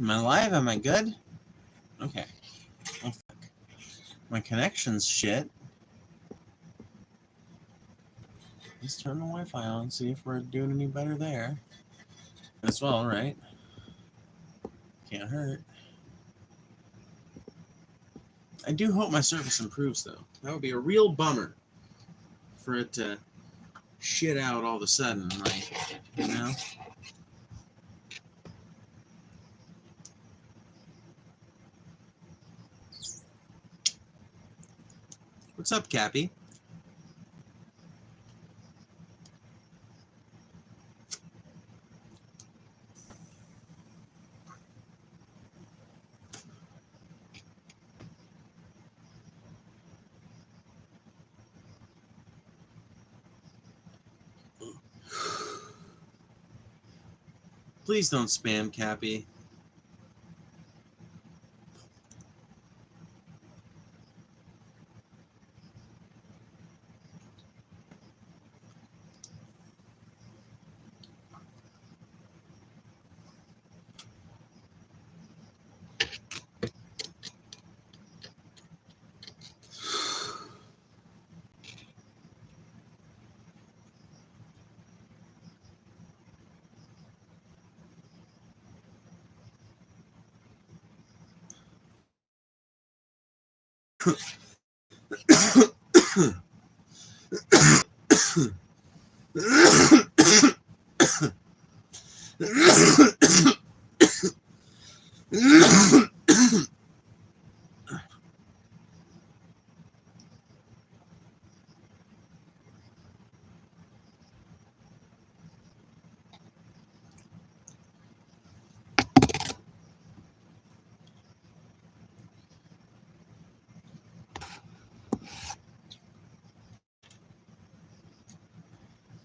Am I live? Am I good? Okay. Oh, fuck. My connection's shit. Let's turn the Wi-Fi on, see if we're doing any better there. As well, right? Can't hurt. I do hope my service improves, though. That would be a real bummer for it to shit out all of a sudden, like, you know? What's up, Cappy? Please don't spam, Cappy.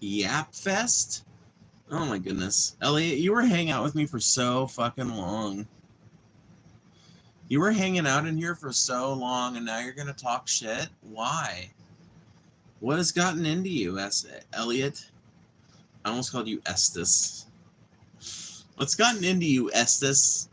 Yap Fest? Oh my goodness. Elliot, you were hanging out with me for so fucking long. You were hanging out in here for so long, and now you're going to talk shit? Why? What has gotten into you, Elliot? I almost called you Estes. What's gotten into you, Estes?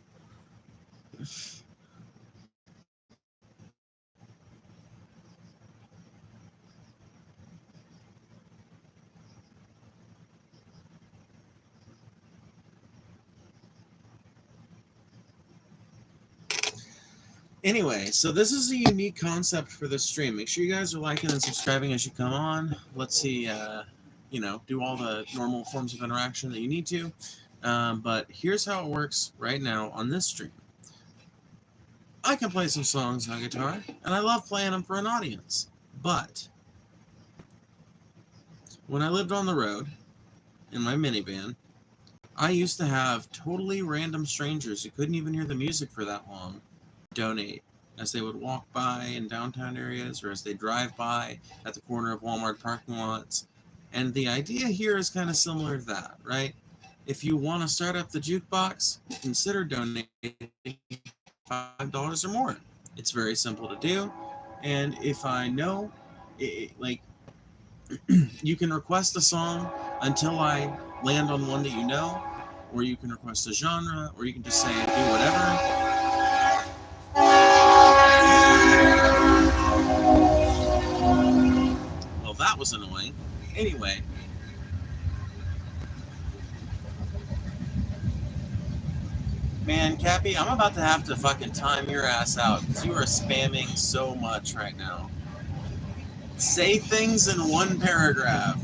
Anyway, so this is a unique concept for this stream. Make sure you guys are liking and subscribing as you come on. Let's see, do all the normal forms of interaction that you need to. But here's how it works right now on this stream. I can play some songs on guitar, and I love playing them for an audience. But when I lived on the road in my minivan, I used to have totally random strangers who couldn't even hear the music for that long donate as they would walk by in downtown areas or as they drive by at the corner of Walmart parking lots. And the idea here is kind of similar to that, right? If you want to start up the jukebox, consider donating $5 or more. It's very simple to do. And if I know, you can request a song until I land on one that you know, or you can request a genre, or you can just say do whatever. Well, that was annoying. Anyway. Man, Cappy, I'm about to have to fucking time your ass out because you are spamming so much right now. Say things in one paragraph.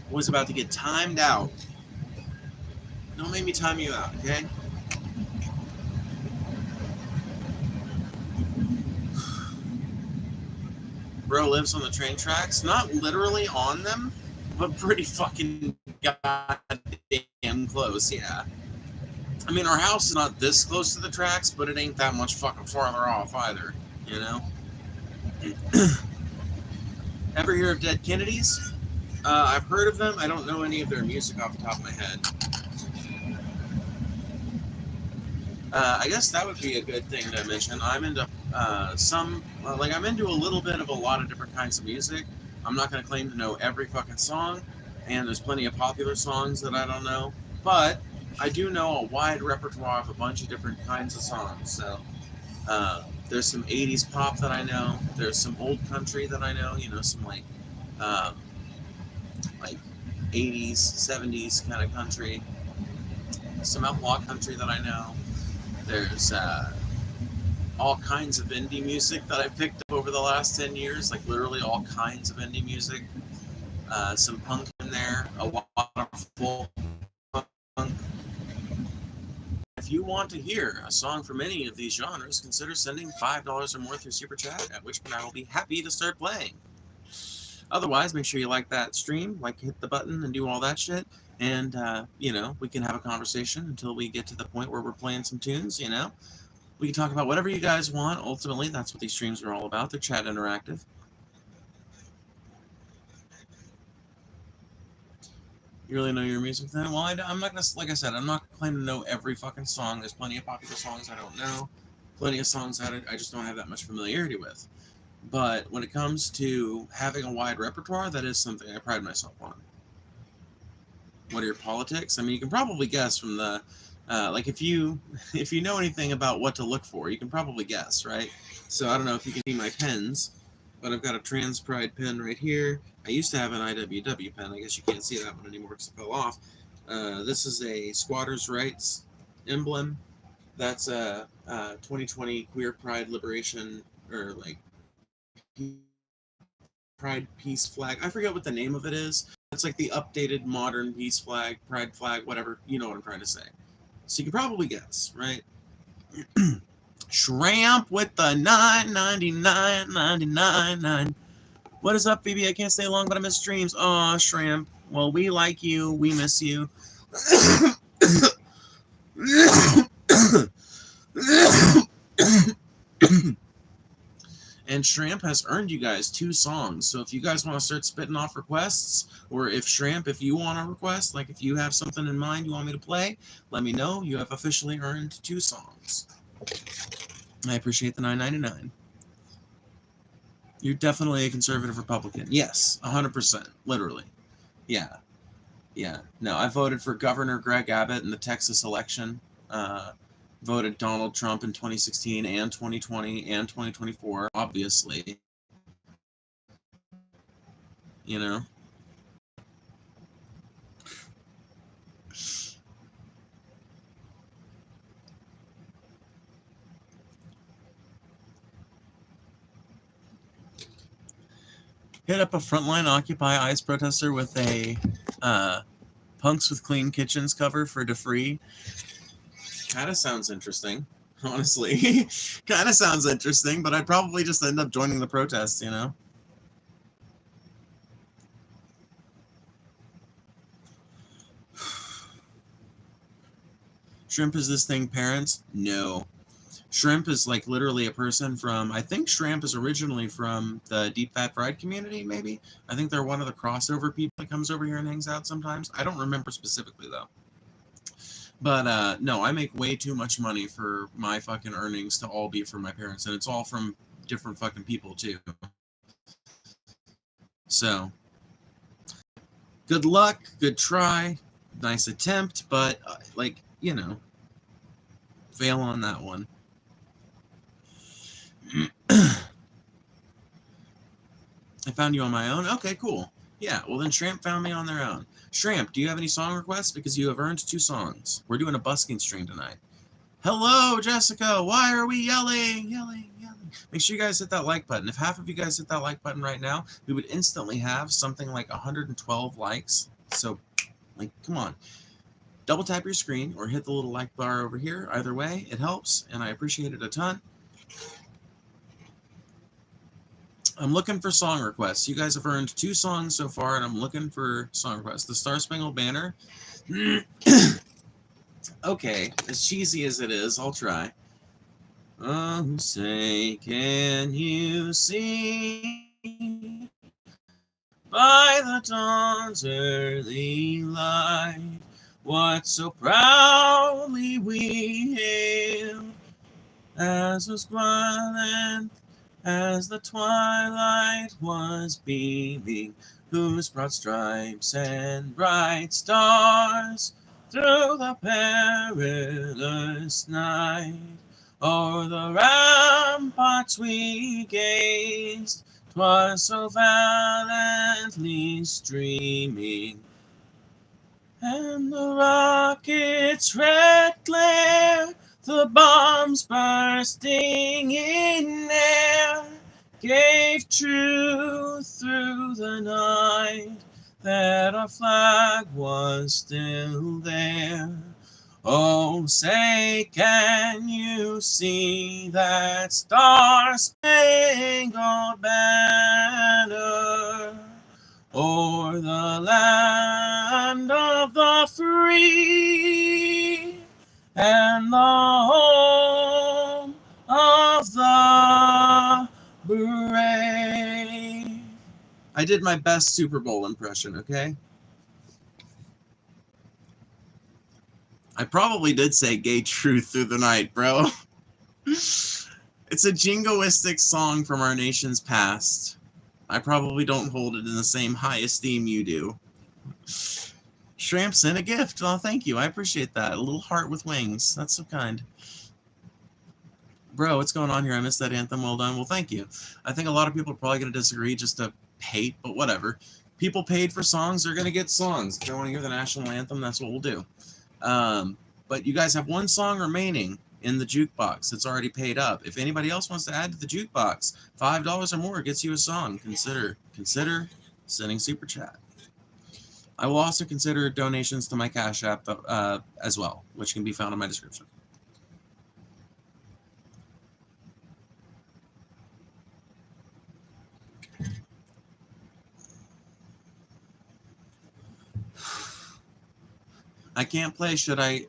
Was about to get timed out. Don't make me time you out, okay? Bro lives on the train tracks. Not literally on them, but pretty fucking goddamn close, yeah. I mean, our house is not this close to the tracks, but it ain't that much fucking farther off either, you know? Ever hear of Dead Kennedys? I've heard of them. I don't know any of their music off the top of my head. I guess that would be a good thing to mention. I'm into I'm into a little bit of a lot of different kinds of music. I'm not going to claim to know every fucking song, and there's plenty of popular songs that I don't know, but I do know a wide repertoire of a bunch of different kinds of songs. So there's some 80s pop that I know. There's some old country that I know, some um, like 80s, 70s kind of country. Some outlaw country that I know. There's all kinds of indie music that I've picked up over the last 10 years, like literally all kinds of indie music. Some punk in there, a lot of folk punk. If you want to hear a song from any of these genres, consider sending $5 or more through Super Chat, at which point I will be happy to start playing. Otherwise, make sure you like that stream, hit the button and do all that shit. And, we can have a conversation until we get to the point where we're playing some tunes, We can talk about whatever you guys want. Ultimately, that's what these streams are all about. They're chat interactive. You really know your music then? Well, I'm not going to, like I said, I'm not claiming to know every fucking song. There's plenty of popular songs I don't know. Plenty of songs that I just don't have that much familiarity with. But when it comes to having a wide repertoire, that is something I pride myself on. What are your politics? I mean, you can probably guess from the, if you know anything about what to look for, you can probably guess, right? So I don't know if you can see my pens, but I've got a Trans Pride pen right here. I used to have an IWW pen. I guess you can't see that one anymore because it fell off. This is a squatters' rights emblem. That's a 2020 Queer Pride Liberation, or Pride Peace flag. I forget what the name of it is. It's like the updated modern peace flag, pride flag, whatever. You know what I'm trying to say. So you can probably guess, right? Shrimp with the $9.99.99. What is up, Phoebe? I can't stay long, but I miss streams. Aw, Shrimp. Well, we like you. We miss you. And Shrimp has earned you guys 2 songs. So if you guys want to start spitting off requests, or if Shrimp, if you want a request, like if you have something in mind you want me to play, let me know. You have officially earned 2 songs. I appreciate the $9.99. You're definitely a conservative Republican. Yes, 100%. Literally. Yeah. No, I voted for Governor Greg Abbott in the Texas election. Voted Donald Trump in 2016 and 2020 and 2024, obviously. Hit up a Frontline Occupy ICE protester with a Punks with Clean Kitchens cover for DeFree. Kind of sounds interesting, honestly. Kind of sounds interesting, but I'd probably just end up joining the protest, Shrimp is this thing, parents? No. Shrimp is like literally a person from, I think Shrimp is originally from the Deep Fat Fried community, maybe. I think they're one of the crossover people that comes over here and hangs out sometimes. I don't remember specifically, though. But, no, I make way too much money for my fucking earnings to all be from my parents, and it's all from different fucking people, too. So, good luck, good try, nice attempt, but, fail on that one. I found you on my own? Okay, cool. Yeah, well then Shrimp found me on their own. Shrimp, do you have any song requests? Because you have earned 2 songs. We're doing a busking stream tonight. Hello, Jessica! Why are we yelling? Yelling. Make sure you guys hit that like button. If half of you guys hit that like button right now, we would instantly have something like 112 likes. So, come on. Double tap your screen or hit the little like bar over here. Either way, it helps, and I appreciate it a ton. I'm looking for song requests. You guys have earned 2 songs so far, and I'm looking for song requests. The Star Spangled Banner. Okay, as cheesy as it is, I'll try. Oh, say, can you see by the dawn's early light what so proudly we hailed as was grand as the twilight was beaming, whose broad stripes and bright stars through the perilous night o'er the ramparts we gazed, 'twas so valiantly streaming, and the rocket's red glare, the bombs bursting in air, gave truth through the night that our flag was still there. Oh, say, can you see that star-spangled banner o'er the land of the free and the home of the brave? I did my best Super Bowl impression, okay? I probably did say gay truth through the night, bro. It's a jingoistic song from our nation's past. I probably don't hold it in the same high esteem you do. Shramp sent a gift. Oh, thank you. I appreciate that. A little heart with wings. That's so kind. Bro, what's going on here? I missed that anthem. Well done. Well, thank you. I think a lot of people are probably going to disagree just to hate, but whatever. People paid for songs. They're going to get songs. If they want to hear the national anthem, that's what we'll do. But you guys have one song remaining in the jukebox. It's already paid up. If anybody else wants to add to the jukebox, $5 or more gets you a song. Consider sending super chat. I will also consider donations to my Cash App as well, which can be found in my description. I can't play should I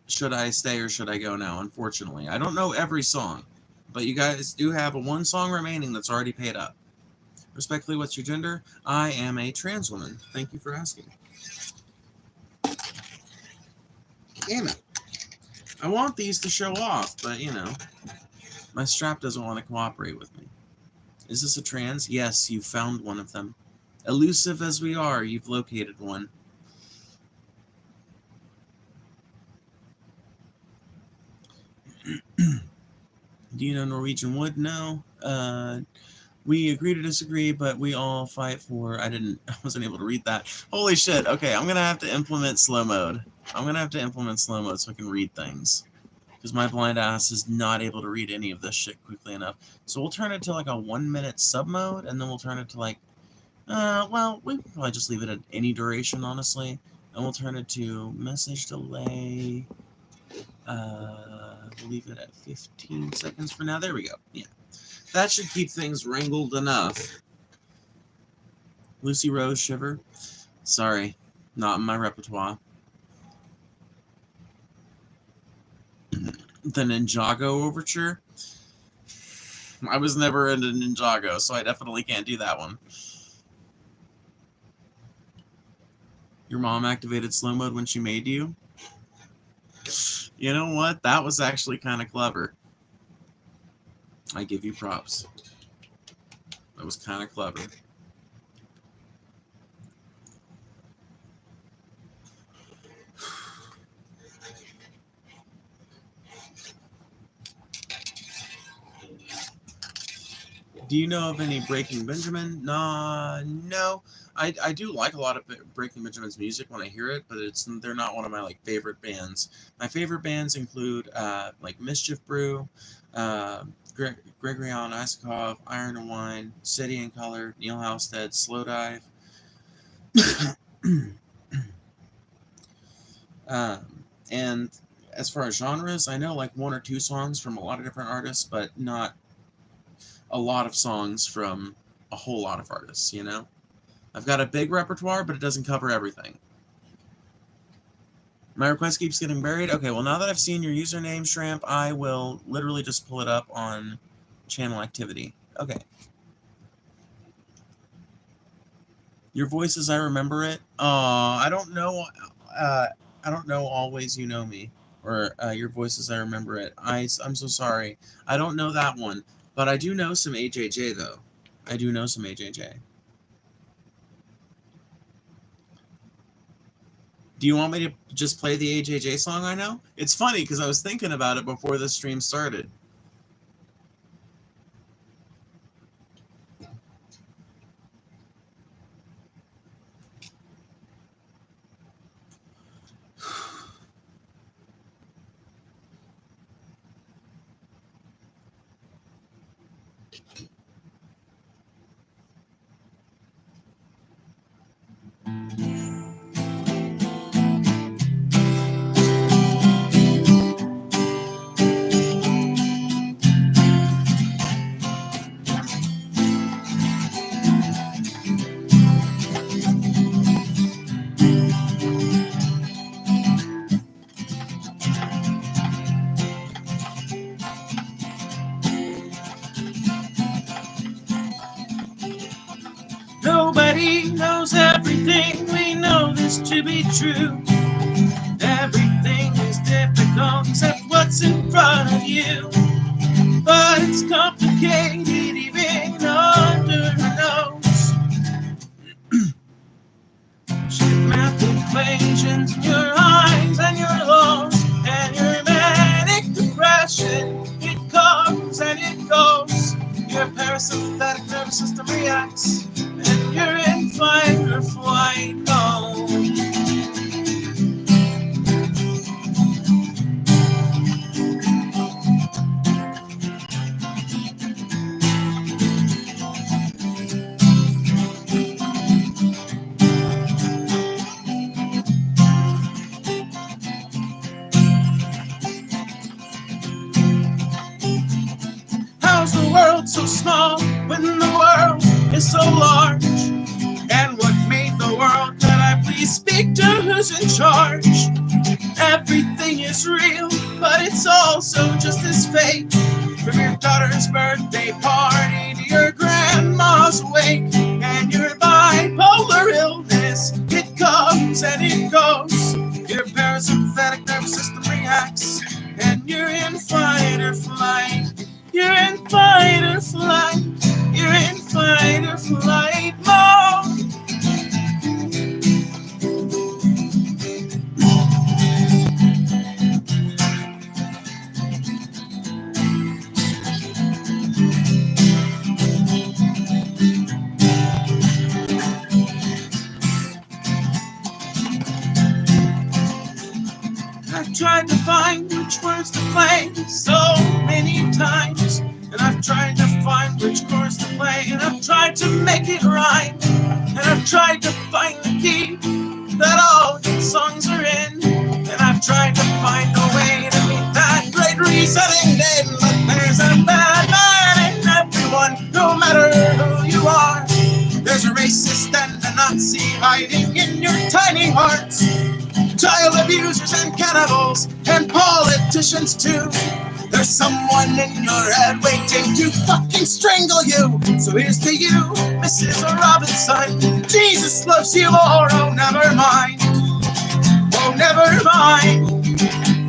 stay or should I go now, unfortunately. I don't know every song, but you guys do have a one song remaining that's already paid up. Respectfully, what's your gender? I am a trans woman. Thank you for asking. Damn it. I want these to show off, but you know, my strap doesn't want to cooperate with me. Is this a trans? Yes, you found one of them. Elusive as we are, you've located one. Do you know Norwegian Wood? No. We agree to disagree, but we all fight for... I wasn't able to read that. Holy shit. Okay, I'm going to have to implement slow mode. I'm going to have to implement slow mode so I can read things. Because my blind ass is not able to read any of this shit quickly enough. So we'll turn it to like a 1 minute sub mode, and then we'll turn it to like... well, we can probably just leave it at any duration, honestly. And we'll turn it to message delay... we'll leave it at 15 seconds for now. There we go. Yeah. That should keep things wrangled enough. Lucy Rose Shiver. Sorry. Not in my repertoire. The Ninjago Overture. I was never into Ninjago, so I definitely can't do that one. Your mom activated slow mode when she made you? You know what? That was actually kind of clever. I give you props. That was kind of clever. Do you know of any Breaking Benjamin? No. I do like a lot of Breaking Benjamin's music when I hear it, but they're not one of my like favorite bands. My favorite bands include like Mischief Brew, Gregory Alan Isakov, Iron and Wine, City and Color, Neil Halstead, Slow Dive. And as far as genres, I know like one or two songs from a lot of different artists, but not a lot of songs from a whole lot of artists, you know? I've got a big repertoire, but it doesn't cover everything. My request keeps getting buried. Okay, well, now that I've seen your username, Shramp, I will literally just pull it up on channel activity. Okay. Your voice as I remember it? I don't know. I don't know Always You Know Me. Or your voice as I remember it. I'm so sorry. I don't know that one. But I do know some AJJ, though. I do know some AJJ. Do you want me to just play the AJJ song I know? It's funny because I was thinking about it before the stream started. Nobody knows everything, we know this to be true. Everything is difficult except what's in front of you. But it's complicated even under her nose. Math equations in your highs and your lows, and your manic depression, it comes and it goes. Your parasympathetic nervous system reacts, and you're in fight or flight mode. How's the world so small when the world is so large? And what made the world? Can I please speak to who's in charge? Everything is real, but it's also just as fake. From your daughter's birthday party to your grandma's wake, and your bipolar illness, it comes and it goes. Your parasympathetic nervous system reacts, and you're in fight or flight. You're in fight or flight. You're in fight or flight mode. I've tried to find which words to play so many times, and I've tried to find which chords to play, and I've tried to make it rhyme, and I've tried to find the key that all good songs are in, and I've tried to find a way to meet that great resetting day. But there's a bad man in everyone, no matter who you are. There's a racist and a Nazi hiding in your tiny hearts. Child abusers and cannibals and politicians too. There's someone in your head waiting to fucking strangle you. So here's to you, Mrs. Robinson. Jesus loves you more, oh never mind. Oh never mind.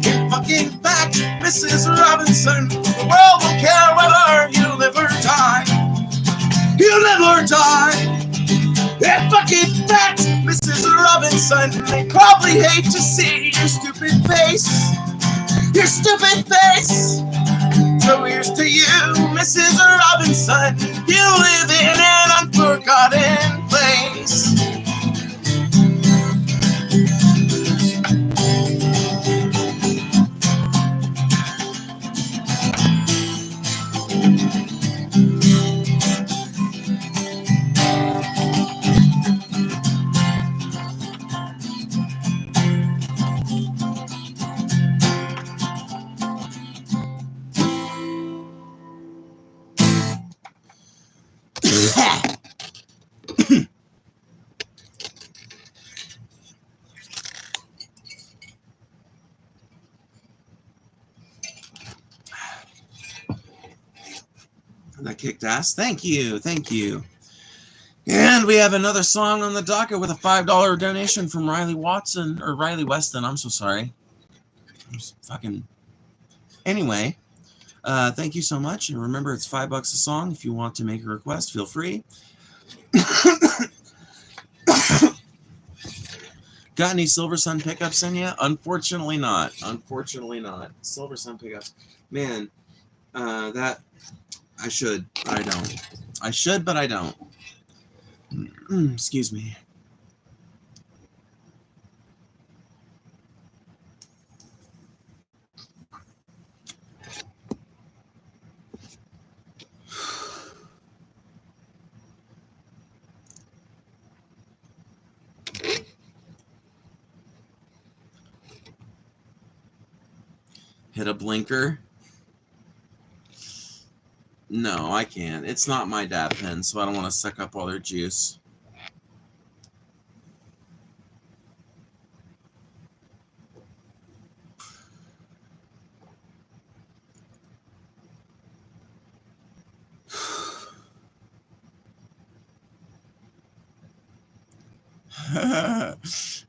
In fucking fact, Mrs. Robinson, the world will care whether you live or die. You live or die. In fucking fact, Mrs. Robinson, they probably hate to see your stupid face. Your stupid face. So here's to you, Mrs. Robinson. You live in an unforgotten place. That kicked ass. Thank you. Thank you. And we have another song on the docket with a $5 donation from Riley Watson, or Riley Weston. I'm so sorry. I'm just fucking... Anyway, Thank you so much. And remember, it's $5 a song. If you want to make a request, feel free. Got any Silver Sun pickups in you? Unfortunately not. Unfortunately not. Silver Sun pickups. Man, that I should, but I don't. I should, but I don't. Excuse me. Hit a blinker. No, I can't. It's not my dab pen, so I don't want to suck up all their juice.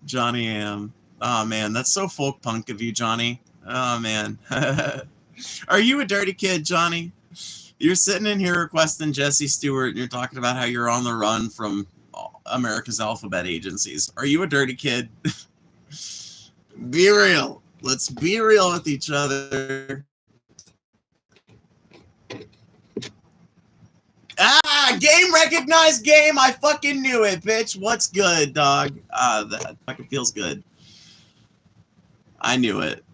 Johnny Am. Oh man, that's so folk punk of you, Johnny. Oh man. Are you a dirty kid, Johnny? You're sitting in here requesting Jesse Stewart and you're talking about how you're on the run from America's alphabet agencies. Are you a dirty kid? Be real. Let's be real with each other. Ah, game recognized game. I fucking knew it, bitch. What's good, dog? That fucking feels good. I knew it.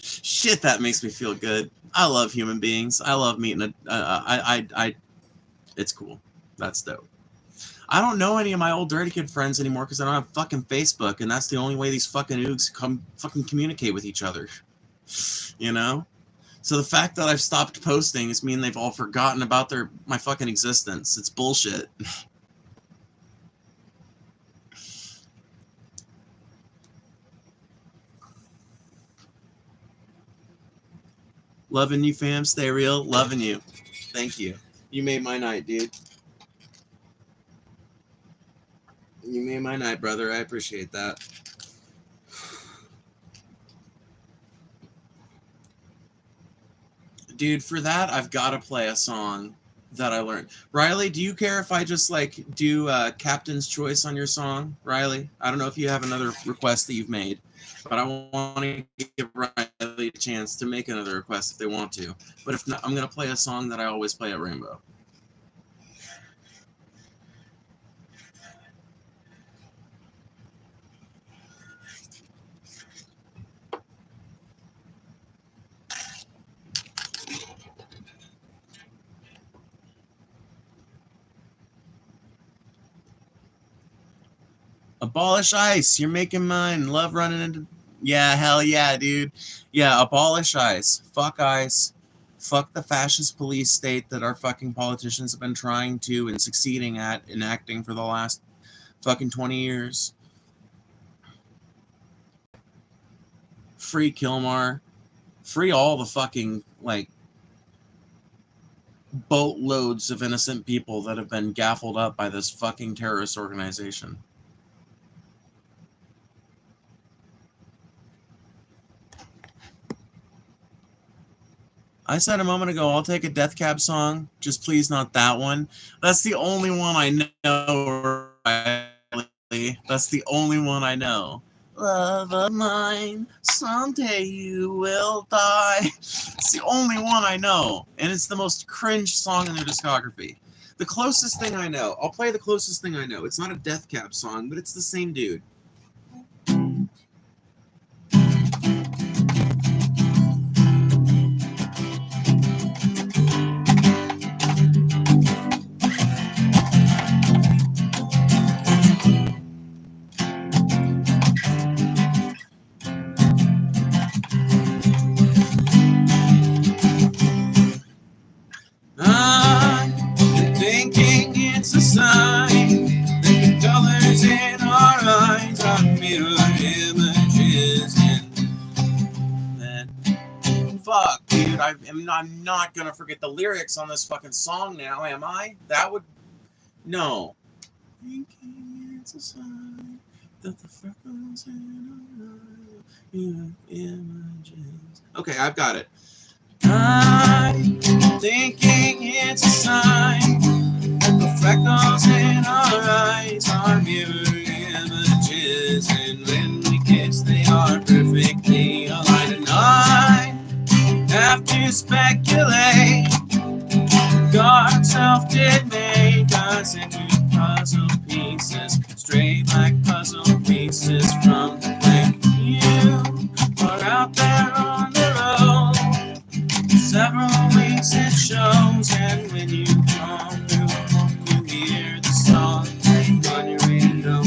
Shit, that makes me feel good. I love human beings. I love meeting it's cool. That's dope. I don't know any of my old Dirty Kid friends anymore because I don't have fucking Facebook, and that's the only way these fucking oogs fucking communicate with each other. You know? So the fact that I've stopped posting is mean they've all forgotten about my fucking existence. It's bullshit. Loving you, fam. Stay real. Loving you. Thank you. You made my night, dude. You made my night, brother. I appreciate that. Dude, for that, I've got to play a song that I learned. Riley, do you care if I just like do Captain's Choice on your song, Riley? I don't know if you have another request that you've made, but I want to give Riley a chance to make another request if they want to. But if not, I'm going to play a song that I always play at Rainbow. Abolish ICE. You're making mine. Love running into... Yeah, hell yeah, dude. Yeah, abolish ICE. Fuck ICE. Fuck the fascist police state that our fucking politicians have been trying to and succeeding at enacting for the last fucking 20 years. Free Kilmar. Free all the fucking, like, boatloads of innocent people that have been gaffled up by this fucking terrorist organization. I said a moment ago, I'll take a Death Cab song. Just please not that one. That's the only one I know, Riley. That's the only one I know. Love of mine, someday you will die. It's the only one I know. And it's the most cringe song in their discography. The closest thing I know, I'll play the closest thing I know. It's not a Death Cab song, but it's the same dude. I'm thinking it's a sign that the colors in our eyes are mirror images and that. Fuck, dude, I'm not gonna forget the lyrics on this fucking song now, am I? That would... No. Thinking it's a sign That the freckles in our eyes, images. Okay, I've got it. I'm thinking it's a sign that the freckles in our eyes are mirror images, and when we kiss, they are perfectly aligned. And I have to speculate. God himself did make us into puzzle pieces, straight like puzzle pieces from the clay. You are out there on the road, several weeks it shows, and when you come through, you hear the song playing on your radio.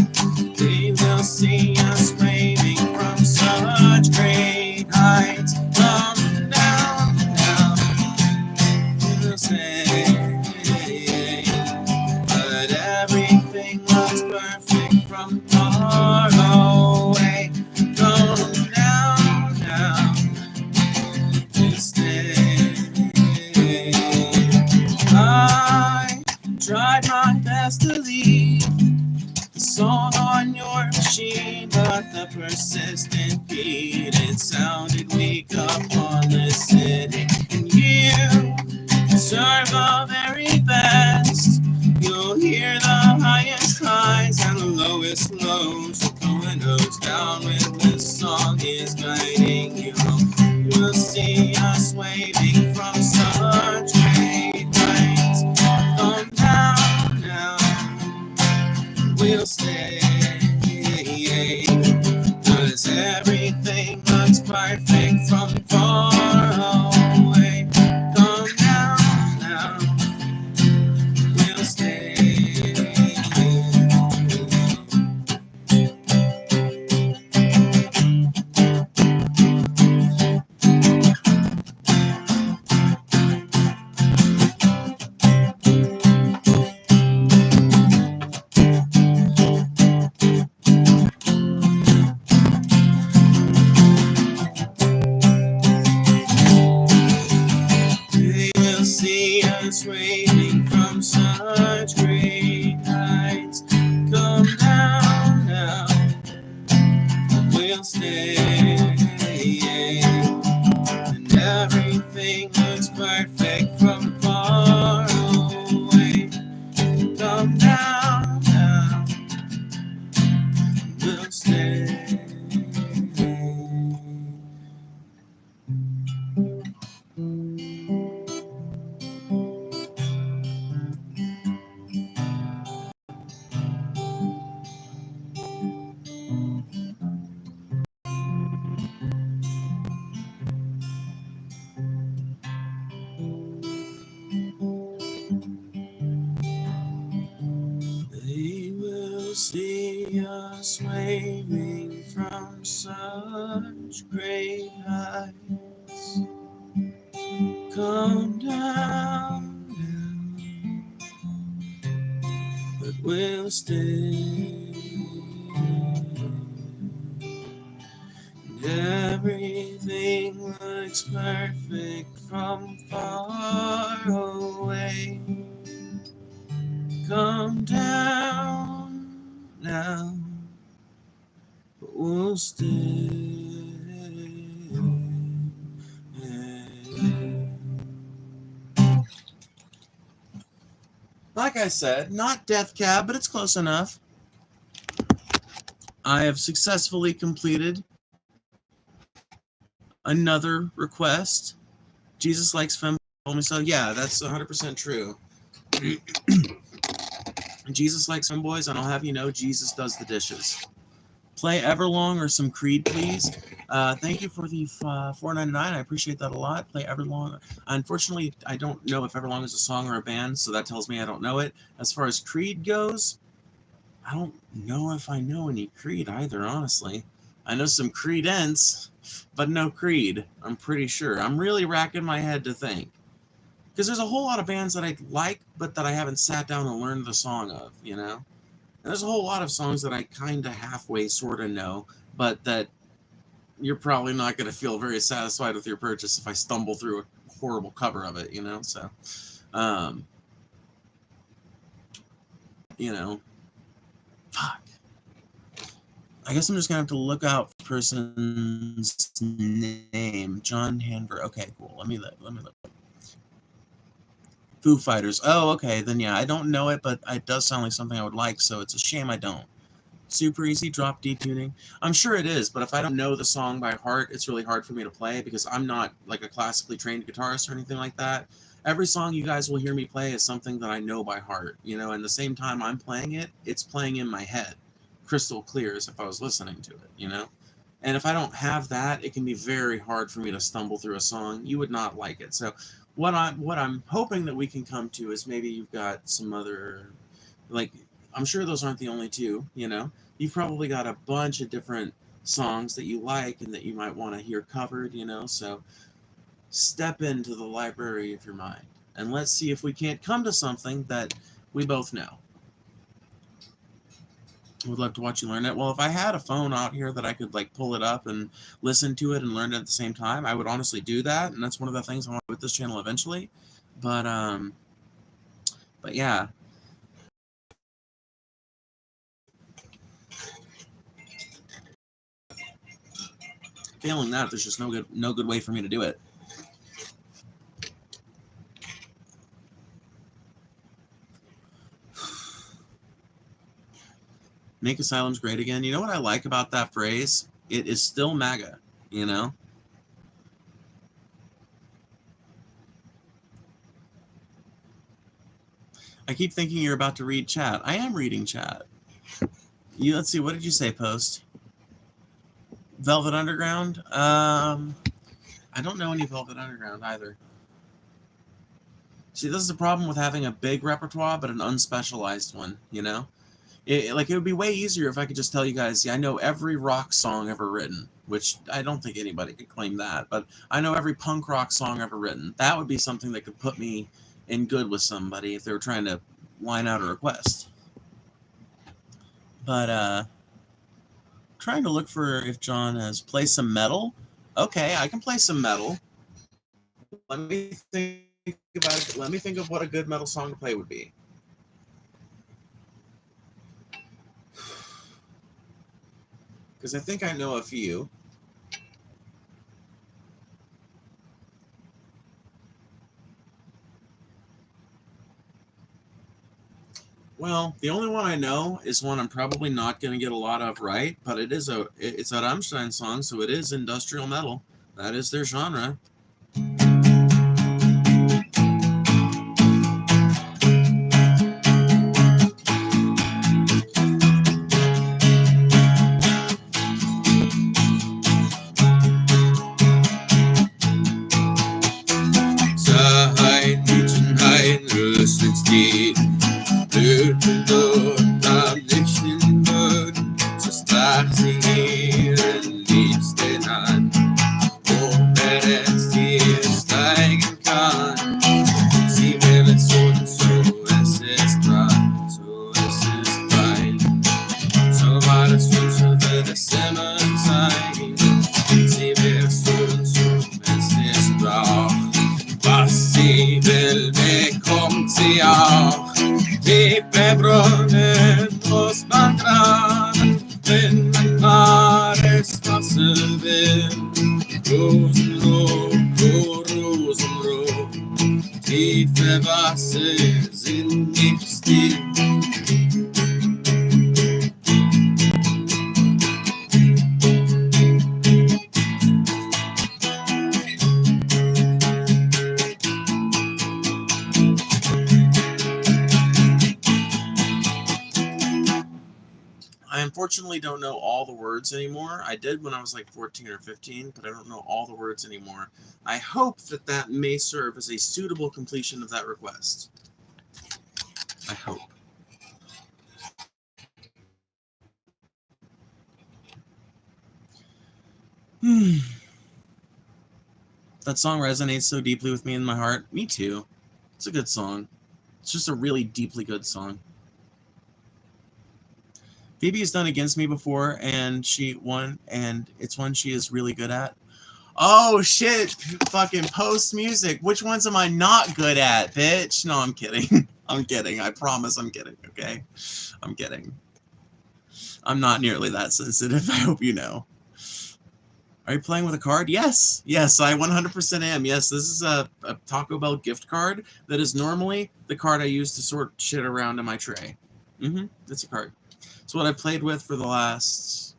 They will see us waving from such great heights. Come down, down, we'll say, but everything looks perfect from far away. Come down, down, we'll stay. I tried my best to leave the song on your machine, but the persistent beat, it sounded weak upon listening. And you serve the very best. You'll hear the highest highs and the lowest lows. So going nose down when this song is guiding you. You'll see us waving from such great heights. Come down now, we'll stay. 'Cause everything looks perfect from far away. Come down now, we'll stay. They will see us waving from such great heights. Come down now, we'll stay. And everything looks perfect from far away. Come down now, we'll stay. They will see us waving from such great heights. Come down now, but we'll stay. And everything looks perfect from far away. Come down now, but we'll stay. Like I said, not Death Cab, but it's close enough. I have successfully completed another request. Jesus likes femme told me so. Yeah, that's 100% true. Jesus likes femboys, and I'll have you know, Jesus does the dishes. Play Everlong or some Creed, please. Thank you for the $4.99. I appreciate that a lot. Play Everlong. Unfortunately, I don't know if Everlong is a song or a band, so that tells me I don't know it. As far as Creed goes, I don't know if I know any Creed either, honestly. I know some Creedence, but no Creed, I'm pretty sure. I'm really racking my head to think. Because there's a whole lot of bands that I like, but that I haven't sat down and learned the song of, you know? And there's a whole lot of songs that I kind of halfway sort of know, but that you're probably not going to feel very satisfied with your purchase if I stumble through a horrible cover of it, you know? So, you know, fuck. I guess I'm just gonna have to look out for person's name. John Hanver. Okay, cool. Let me look. Foo Fighters. Oh, okay. Then yeah, I don't know it, but it does sound like something I would like. So it's a shame I don't. Super easy drop D tuning. I'm sure it is, but if I don't know the song by heart, it's really hard for me to play because I'm not like a classically trained guitarist or anything like that. Every song you guys will hear me play is something that I know by heart, you know, and the same time I'm playing it, it's playing in my head, crystal clear as if I was listening to it, you know? And if I don't have that, it can be very hard for me to stumble through a song. You would not like it. So what I'm hoping that we can come to is maybe you've got some other, like, I'm sure those aren't the only two, you know? You've probably got a bunch of different songs that you like and that you might want to hear covered, you know? So step into the library of your mind and let's see if we can't come to something that we both know. Would love to watch you learn it. Well, if I had a phone out here that I could like pull it up and listen to it and learn it at the same time, I would honestly do that, and that's one of the things I want to do with this channel eventually. But yeah. Failing that, there's just no good way for me to do it. Make asylums great again. You know what I like about that phrase? It is still MAGA, you know? I keep thinking you're about to read chat. I am reading chat. Let's see, what did you say, Post? Velvet Underground? I don't know any Velvet Underground either. See, this is the problem with having a big repertoire, but an unspecialized one, you know? It would be way easier if I could just tell you guys, yeah, I know every rock song ever written, which I don't think anybody could claim that, but I know every punk rock song ever written. That would be something that could put me in good with somebody if they were trying to line out a request. But, trying to look for if John has played some metal. Okay, I can play some metal. Let me think about it. Let me think of what a good metal song to play would be. Because I think I know a few. Well, the only one I know is one I'm probably not going to get a lot of right, but it's a Rammstein song, so it is industrial metal. That is their genre. I unfortunately don't know all the words anymore. I did when I was like 14 or 15, but I don't know all the words anymore. I hope that that may serve as a suitable completion of that request. I hope. That song resonates so deeply with me in my heart. Me too. It's a good song. It's just a really deeply good song. Phoebe has done Against Me before, and she won, and it's one she is really good at. Oh, shit! Fucking Post music. Which ones am I not good at, bitch? No, I'm kidding. I'm kidding. I promise I'm kidding, okay? I'm kidding. I'm not nearly that sensitive, I hope you know. Are you playing with a card? Yes. Yes, I 100% am. Yes, this is a Taco Bell gift card that is normally the card I use to sort shit around in my tray. It's a card. It's what I've played with for the last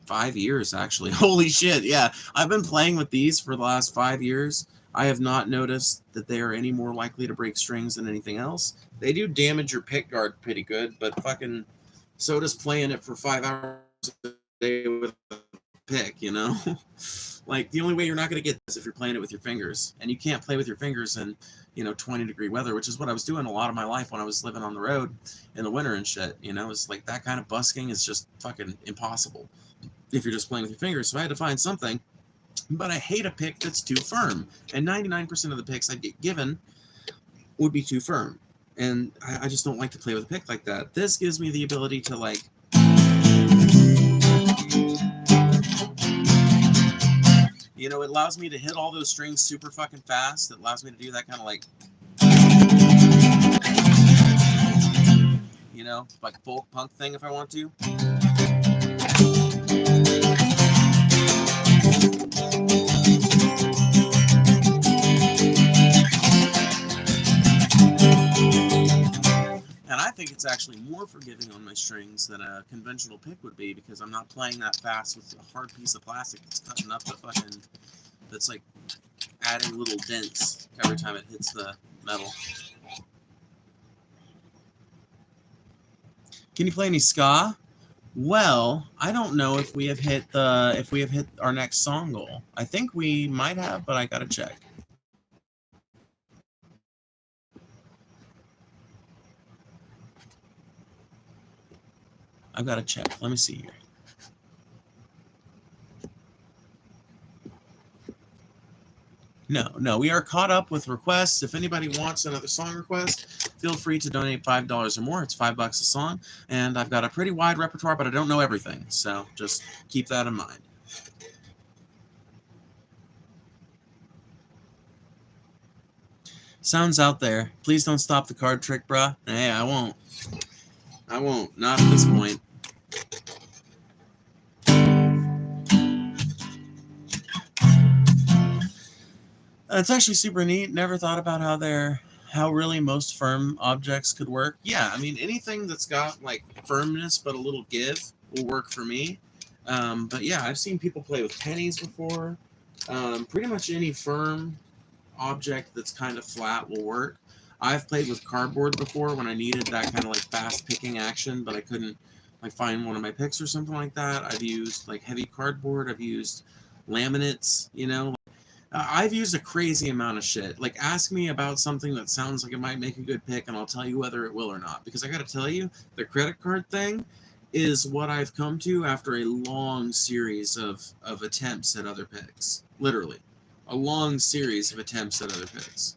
5 years, actually. Holy shit, yeah. I've been playing with these for the last 5 years. I have not noticed that they are any more likely to break strings than anything else. They do damage your pick guard pretty good, but fucking so does playing it for 5 hours a day with a pick, you know? Like, the only way you're not going to get this if you're playing it with your fingers. And you can't play with your fingers in, 20-degree weather, which is what I was doing a lot of my life when I was living on the road in the winter and shit. It's like that kind of busking is just fucking impossible if you're just playing with your fingers. So I had to find something. But I hate a pick that's too firm. And 99% of the picks I get given would be too firm. And I just don't like to play with a pick like that. This gives me the ability to, like, it allows me to hit all those strings super fucking fast. It allows me to do that kind of like, like folk punk thing if I want to. And I think it's actually more forgiving on my strings than a conventional pick would be, because I'm not playing that fast with a hard piece of plastic that's cutting up the fucking, that's like adding little dents every time it hits the metal. Can you play any ska? Well, I don't know if we have hit our next song goal. I think we might have, but I gotta check. I've got to check. Let me see here. No, we are caught up with requests. If anybody wants another song request, feel free to donate $5 or more. It's $5 a song, and I've got a pretty wide repertoire, but I don't know everything, so just keep that in mind. Sounds out there. Please don't stop the card trick, bruh. Hey, I won't. Not at this point. It's actually super neat. Never thought about how really most firm objects could work. Yeah, I mean, anything that's got like firmness but a little give will work for me. But yeah, I've seen people play with pennies before. Pretty much any firm object that's kind of flat will work. I've played with cardboard before when I needed that kind of like fast picking action, but I couldn't like find one of my picks or something like that. I've used like heavy cardboard. I've used laminates, I've used a crazy amount of shit. Like, ask me about something that sounds like it might make a good pick, and I'll tell you whether it will or not. Because I gotta tell you, the credit card thing is what I've come to after a long series of attempts at other picks. Literally. A long series of attempts at other picks.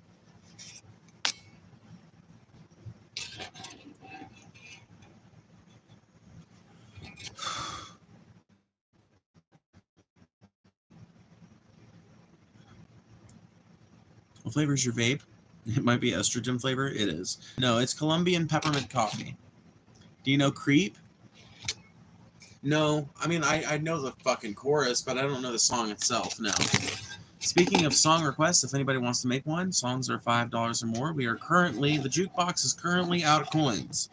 What flavor is your vape? It might be estrogen flavor. It is. No, it's Colombian peppermint coffee. Do you know Creep? No. I mean, I know the fucking chorus, but I don't know the song itself, no. Speaking of song requests, if anybody wants to make one, songs are $5 or more. The jukebox is currently out of coins.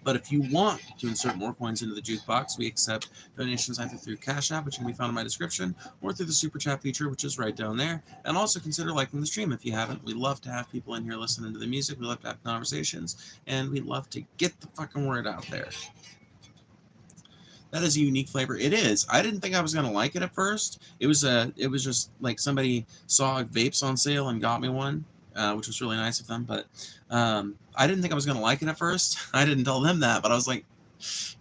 But if you want to insert more coins into the jukebox, we accept donations either through Cash App, which can be found in my description, or through the Super Chat feature, which is right down there. And also consider liking the stream if you haven't. We love to have people in here listening to the music. We love to have conversations, and we love to get the fucking word out there. That is a unique flavor. It is. I didn't think I was gonna like it at first. It was just like somebody saw vapes on sale and got me one, which was really nice of them. But I didn't think I was gonna like it at first. I didn't tell them that, but I was like,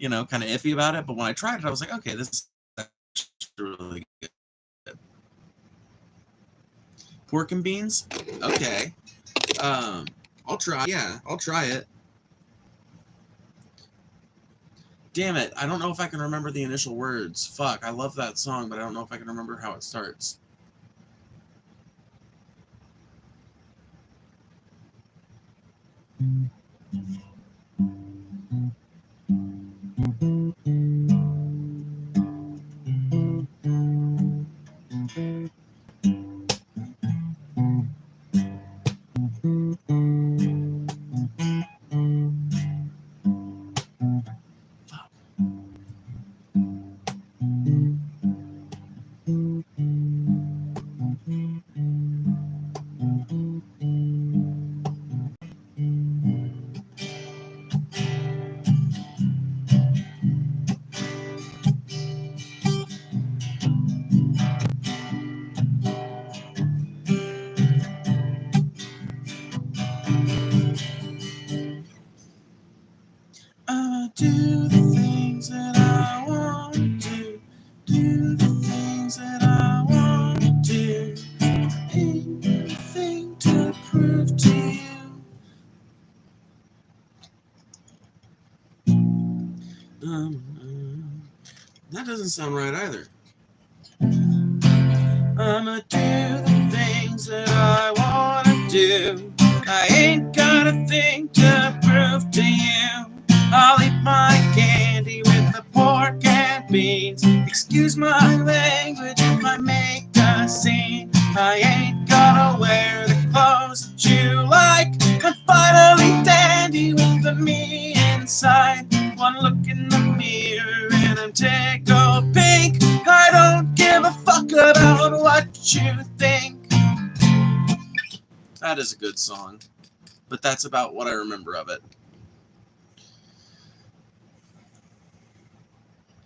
kind of iffy about it. But when I tried it, I was like, okay, this is actually really good. Pork and beans. Okay. I'll try. Yeah, I'll try it. Damn it, I don't know if I can remember the initial words. Fuck, I love that song, but I don't know if I can remember how it starts. do the things that I want to do the things that I want to do. Ain't nothing to prove to you. That doesn't sound right either. I'ma do the things that I wanna do. I ain't got a thing to prove to you. I'll eat my candy with the pork and beans. Excuse my language if I make a scene. I ain't gotta wear the clothes that you like. I'm finally dandy with the me inside. One look in the mirror and I'm tickled pink. I don't give a fuck about what you think. That is a good song, but that's about what I remember of it.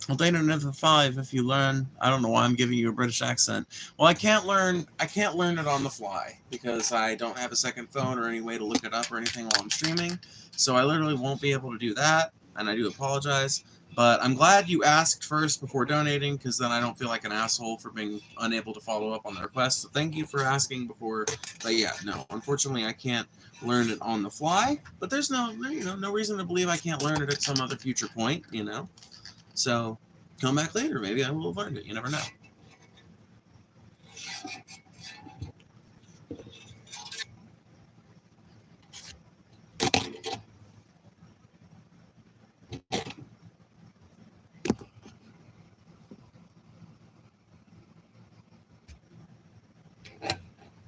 Well, Dana Number 5, if you learn, I don't know why I'm giving you a British accent. Well, I can't learn it on the fly because I don't have a second phone or any way to look it up or anything while I'm streaming. So I literally won't be able to do that, and I do apologize. But I'm glad you asked first before donating, because then I don't feel like an asshole for being unable to follow up on the request. So thank you for asking before. But yeah, no, unfortunately I can't learn it on the fly. But there's no reason to believe I can't learn it at some other future point, So come back later. Maybe I will have learned it. You never know.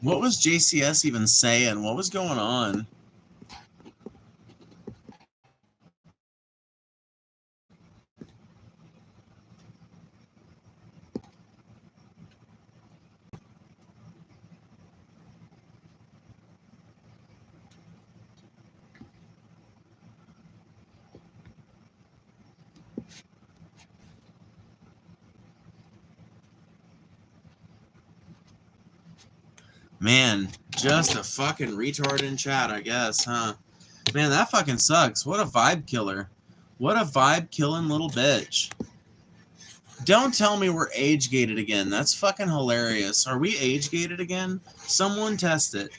What was JCS even saying? What was going on? Man, just a fucking retard in chat, I guess, huh? Man, that fucking sucks. What a vibe killer. What a vibe killing little bitch. Don't tell me we're age gated again. That's fucking hilarious. Are we age gated again? Someone test it.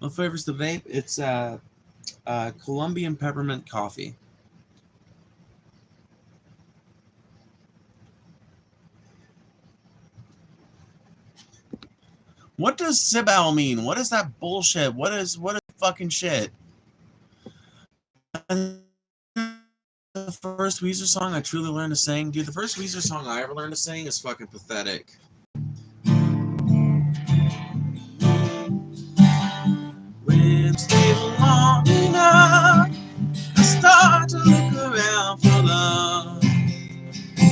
What flavors the vape? It's Colombian peppermint coffee. What does Sibal mean? What is that bullshit? What is fucking shit? The first Weezer song I truly learned to sing. Dude, the first Weezer song I ever learned to sing is fucking pathetic. When I'm stable long enough, I start to look around for love.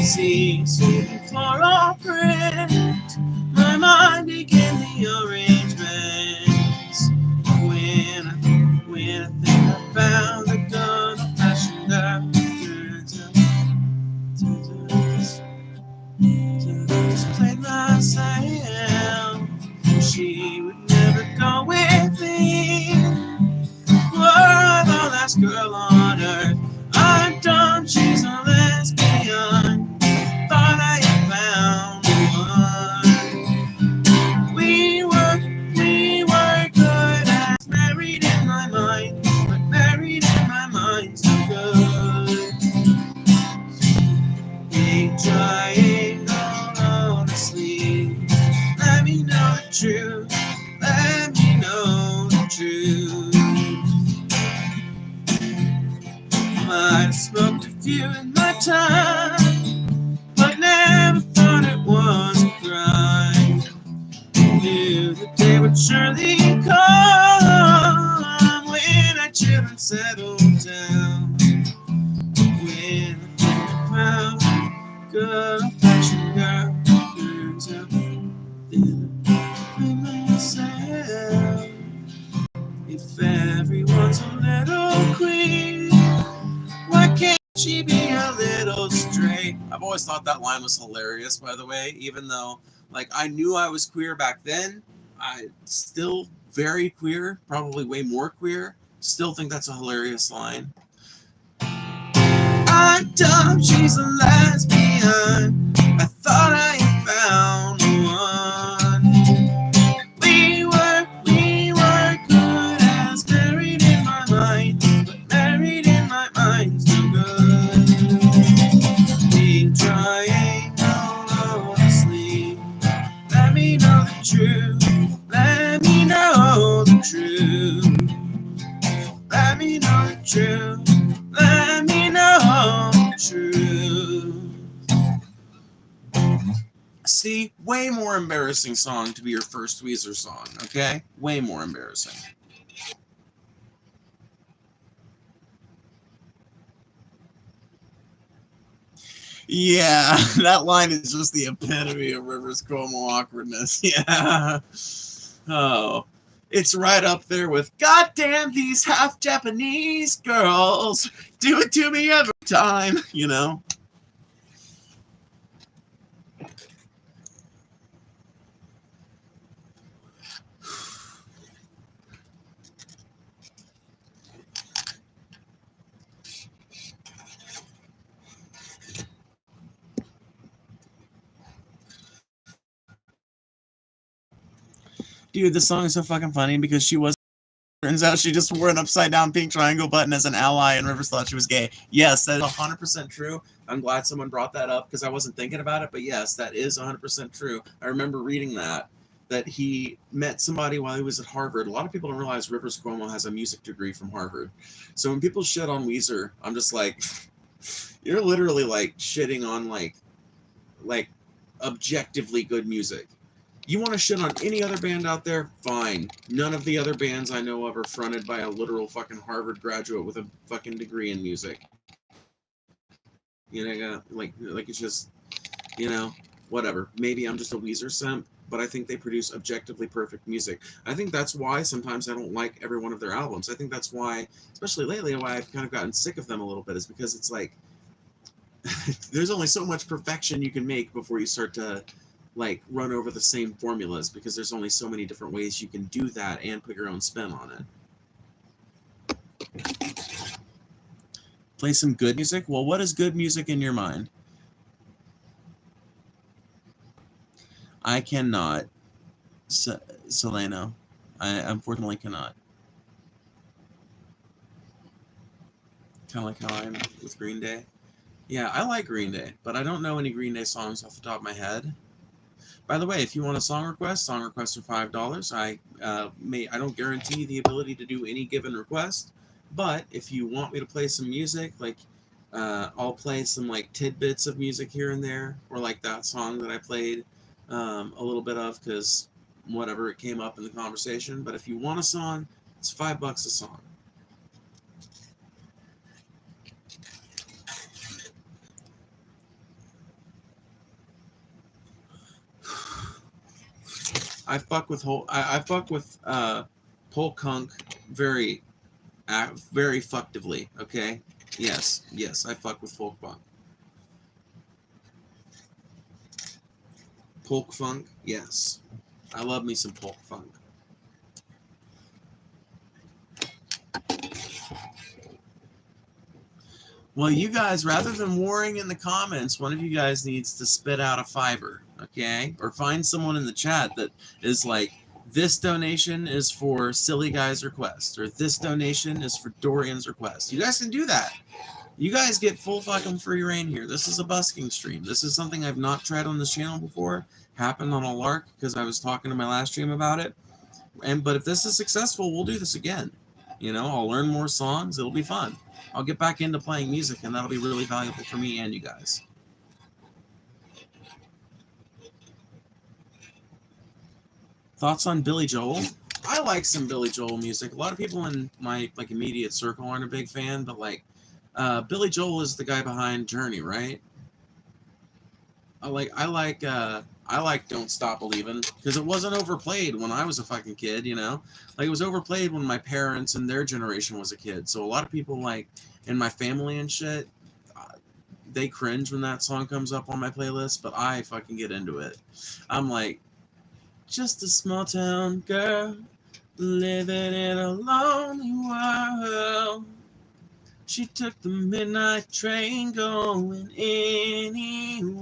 See sweet floral print, my mind begin the arrangements. When I think I found the gun of passion that turns played myself. She would never go with me. Were the last girl on earth. I'm dumb, she's a lesbian. Thought I had found one. We were good as married in my mind, but married in my mind so good. A triangle honestly. Let me know the truth. Let me know the truth. Might have smoked a few in my time, but never thought it was a crime. Knew the day would surely come when I chill and settle down. When I think I found good affection, girl, turns out then I myself. If everyone's a little queen, why can't she be a little straight? I've always thought that line was hilarious, by the way, even though, I knew I was queer back then. I still very queer, probably way more queer. Still think that's a hilarious line. locked up, she's a lesbian. I thought I had found the one. We were good as married in my mind, but married in my mind's no good. Deep triangle honestly. Let me know the truth. Let me know the truth. Let me know the truth. Let me know the truth. See, way more embarrassing song to be your first Weezer song, okay? Way more embarrassing. Yeah, that line is just the epitome of Rivers Cuomo awkwardness. Yeah. Oh, it's right up there with "Goddamn these half Japanese girls do it to me every time," you know. Dude, this song is so fucking funny because she was. Turns out she just wore an upside down pink triangle button as an ally, and Rivers thought she was gay. Yes, that is 100% true. I'm glad someone brought that up because I wasn't thinking about it, but yes, that is 100% true. I remember reading that he met somebody while he was at Harvard. A lot of people don't realize Rivers Cuomo has a music degree from Harvard. So when people shit on Weezer, I'm just like, you're literally like shitting on like objectively good music. You want to shit on any other band out there? Fine. None of the other bands I know of are fronted by a literal fucking Harvard graduate with a fucking degree in music. You know, like it's just, you know, whatever. Maybe I'm just a Weezer simp, but I think they produce objectively perfect music. I think that's why sometimes I don't like every one of their albums. I think that's why, especially lately, why I've kind of gotten sick of them a little bit is because it's like, there's only so much perfection you can make before you start to like run over the same formulas, because there's only so many different ways you can do that and put your own spin on it. Play some good music? Well, what is good music in your mind? I cannot, Seleno. I unfortunately cannot. Kind of like how I'm with Green Day. Yeah, I like Green Day, but I don't know any Green Day songs off the top of my head. By the way, if you want a song requests are $5. I don't guarantee the ability to do any given request, but if you want me to play some music, like I'll play some like tidbits of music here and there, or like that song that I played a little bit of because whatever, it came up in the conversation. But if you want a song, it's $5 a song. I fuck with Polk Hunk very fucktively. Okay, yes, I fuck with folk punk. Polk funk, yes, I love me some polk funk. Well, you guys, rather than warring in the comments, one of you guys needs to spit out a $5, okay? Or find someone in the chat that is like, this donation is for Silly Guy's request, or this donation is for Dorian's request. You guys can do that. You guys get full fucking free reign here. This is a busking stream. This is something I've not tried on this channel before. Happened on a lark because I was talking to my last stream about it. But if this is successful, we'll do this again. You know, I'll learn more songs. It'll be fun. I'll get back into playing music, and that'll be really valuable for me and you guys. Thoughts on Billy Joel? I like some Billy Joel music. A lot of people in my like immediate circle aren't a big fan, but like Billy Joel is the guy behind Journey, right? I like Don't Stop Believin', because it wasn't overplayed when I was a fucking kid, you know? Like, it was overplayed when my parents and their generation was a kid. So a lot of people, like, in my family and shit, they cringe when that song comes up on my playlist, but I fucking get into it. I'm like, just a small town girl living in a lonely world. She took the midnight train going anywhere.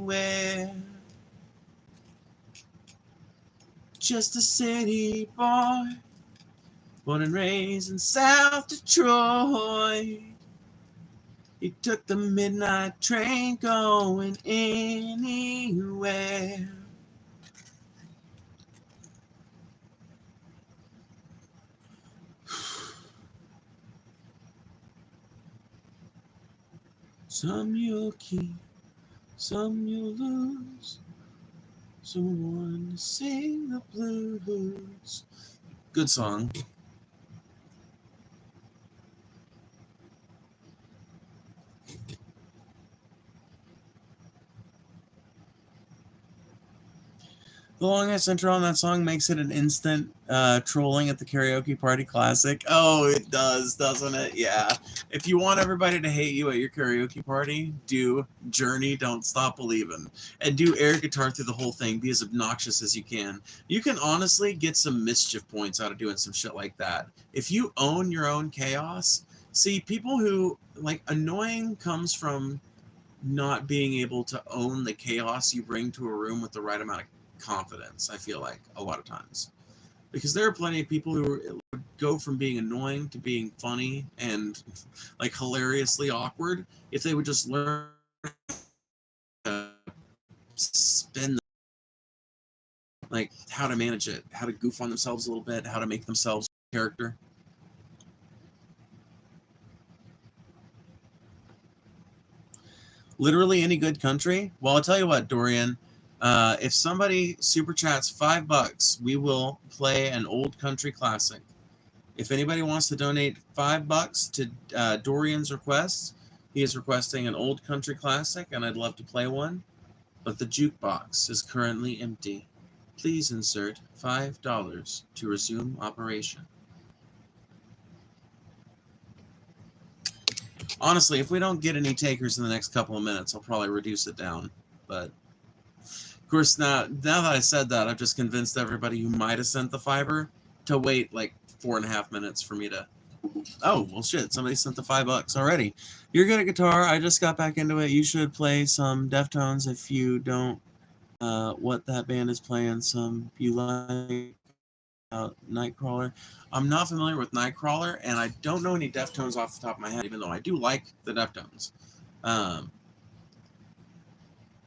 Just a city boy, born and raised in South Detroit. He took the midnight train going anywhere. Some you'll keep, some you'll lose. Someone to sing the blues. Good song. The longest intro on that song makes it an instant trolling at the karaoke party classic. Oh, it does, doesn't it? Yeah. If you want everybody to hate you at your karaoke party, do Journey, Don't Stop Believin'. And do air guitar through the whole thing. Be as obnoxious as you can. You can honestly get some mischief points out of doing some shit like that. If you own your own chaos, see, people who, like, annoying comes from not being able to own the chaos you bring to a room with the right amount of confidence. I feel like a lot of times, because there are plenty of people who would go from being annoying to being funny and like hilariously awkward if they would just learn to spin, like how to manage it, how to goof on themselves a little bit, how to make themselves character. Literally any good country. Well, I'll tell you what, Dorian. If somebody super chats $5, we will play an old country classic. If anybody wants to donate $5 to Dorian's request, he is requesting an old country classic, and I'd love to play one. But the jukebox is currently empty. Please insert $5 to resume operation. Honestly, if we don't get any takers in the next couple of minutes, I'll probably reduce it down. But of course, now that I said that, I've just convinced everybody who might have sent the $5 to wait like 4.5 minutes for me to. Oh, well, shit, somebody sent the $5 already. You're good at guitar. I just got back into it. You should play some Deftones if you don't. What that band is playing. Some you like Nightcrawler. I'm not familiar with Nightcrawler, and I don't know any Deftones off the top of my head, even though I do like the Deftones.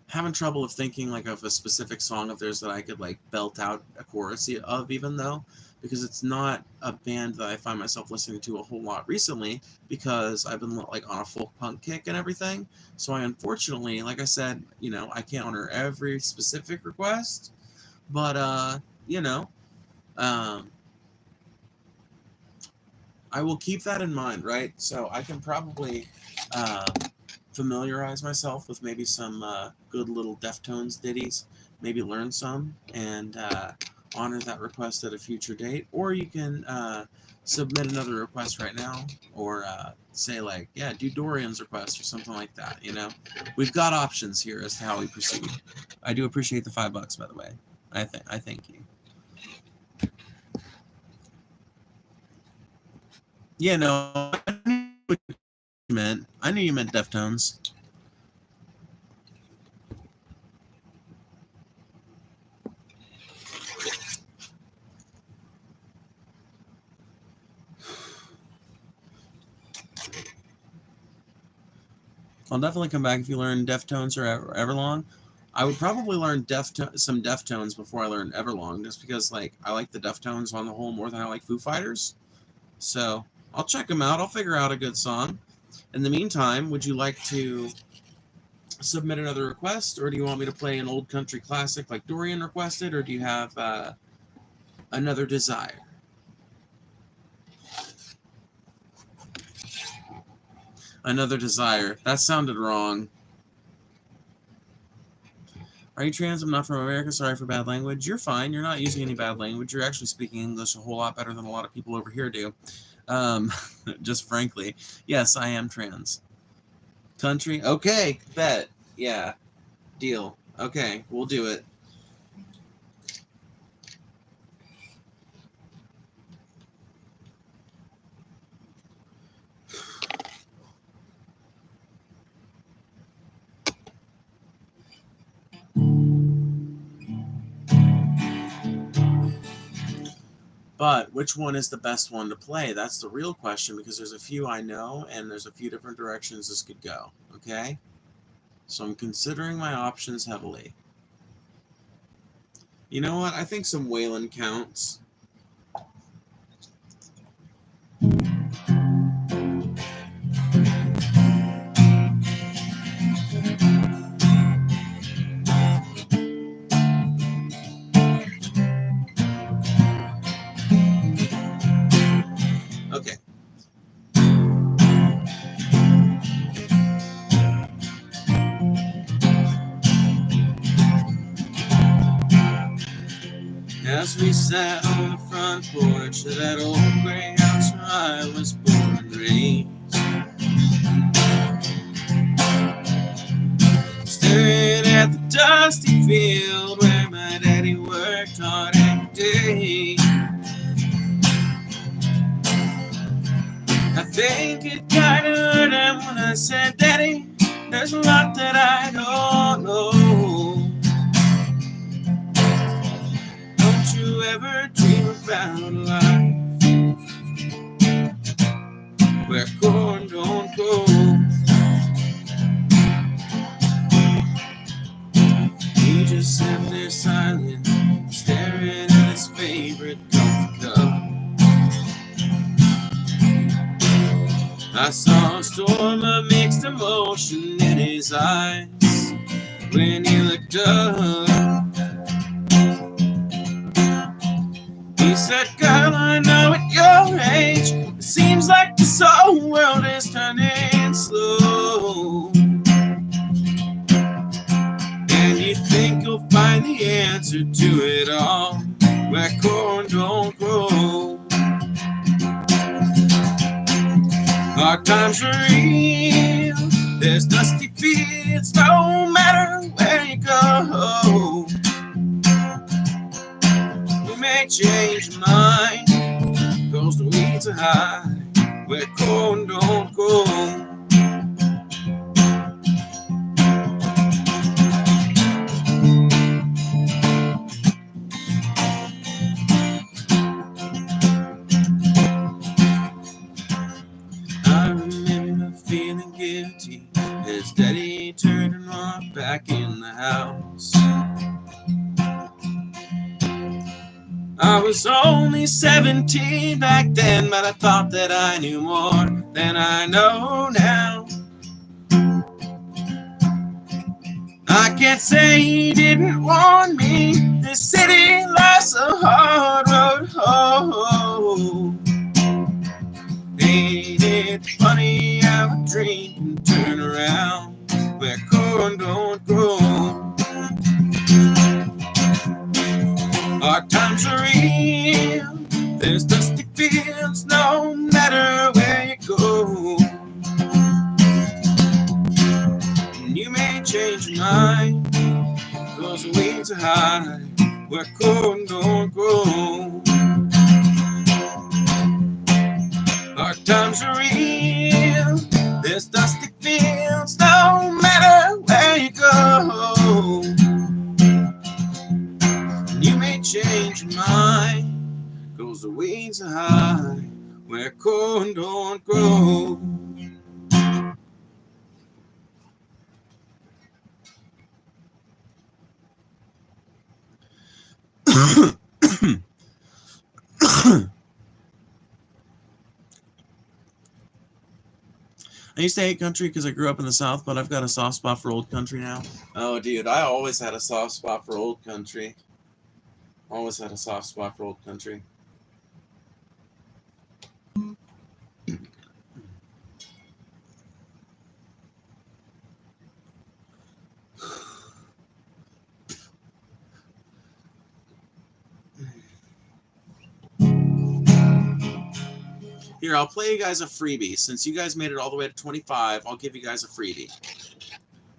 Having trouble of thinking like of a specific song of theirs that I could like belt out a chorus of, even though, because it's not a band that I find myself listening to a whole lot recently, because I've been like on a folk punk kick and everything. So I unfortunately, like I said, I can't honor every specific request, but I will keep that in mind, right? So I can probably familiarize myself with maybe some good little Deftones ditties, maybe learn some, and honor that request at a future date. Or you can submit another request right now, or say like, yeah, do Dorian's request or something like that. We've got options here as to how we proceed. I do appreciate the $5, by the way. I thank you. Yeah, no, I knew what you meant. I knew you meant Deftones. I'll definitely come back if you learn Deftones or Everlong. I would probably learn some Deftones before I learn Everlong, just because like I like the Deftones on the whole more than I like Foo Fighters. So I'll check them out. I'll figure out a good song. In the meantime, would you like to submit another request, or do you want me to play an old country classic like Dorian requested, or do you have another desire? Another desire. That sounded wrong. Are you trans? I'm not from America. Sorry for bad language. You're fine. You're not using any bad language. You're actually speaking English a whole lot better than a lot of people over here do. Just frankly. Yes, I am trans. Country? Okay, bet. Yeah. Deal. Okay, we'll do it. But which one is the best one to play? That's the real question, because there's a few I know, and there's a few different directions this could go, okay? So I'm considering my options heavily. You know what? I think some Waylon counts. Okay. As we sat on the front porch of that old gray house where I was born and raised, staring at the dusty field where my daddy worked hard every day, I think it kinda hurt him when I said, Daddy, there's a lot that I don't know. Don't you ever dream about a life where corn don't grow? He just sat there silent, staring at his favorite coffee cup. I saw a storm of mixed emotion in his eyes when he looked up. He said, girl, I know at your age it seems like this whole world is turning slow, and you think you'll find the answer to it all where corn don't grow. Hard times are real, there's dusty fields no matter where you go. You may change your mind, cause the weeds are high where corn don't grow. I remember feeling guilty as Daddy turned and walked back in the house. I was only 17 back then, but I thought that I knew more than I know now. I can't say he didn't warn me, this city life's a hard road home. Ain't it funny how a dream can turn around where corn don't grow? Hard times are real, there's dusty fields no matter where you go. And you may change your mind, cause the weeds are high where corn don't grow. Hard times are real, there's dusty fields no matter where you go. You may change your mind, cause the weeds are high where corn don't grow. I used to hate country because I grew up in the South, but I've got a soft spot for old country now. Oh, dude, I always had a soft spot for old country. Always had a soft spot for old country. Here, I'll play you guys a freebie. Since you guys made it all the way to 25, I'll give you guys a freebie.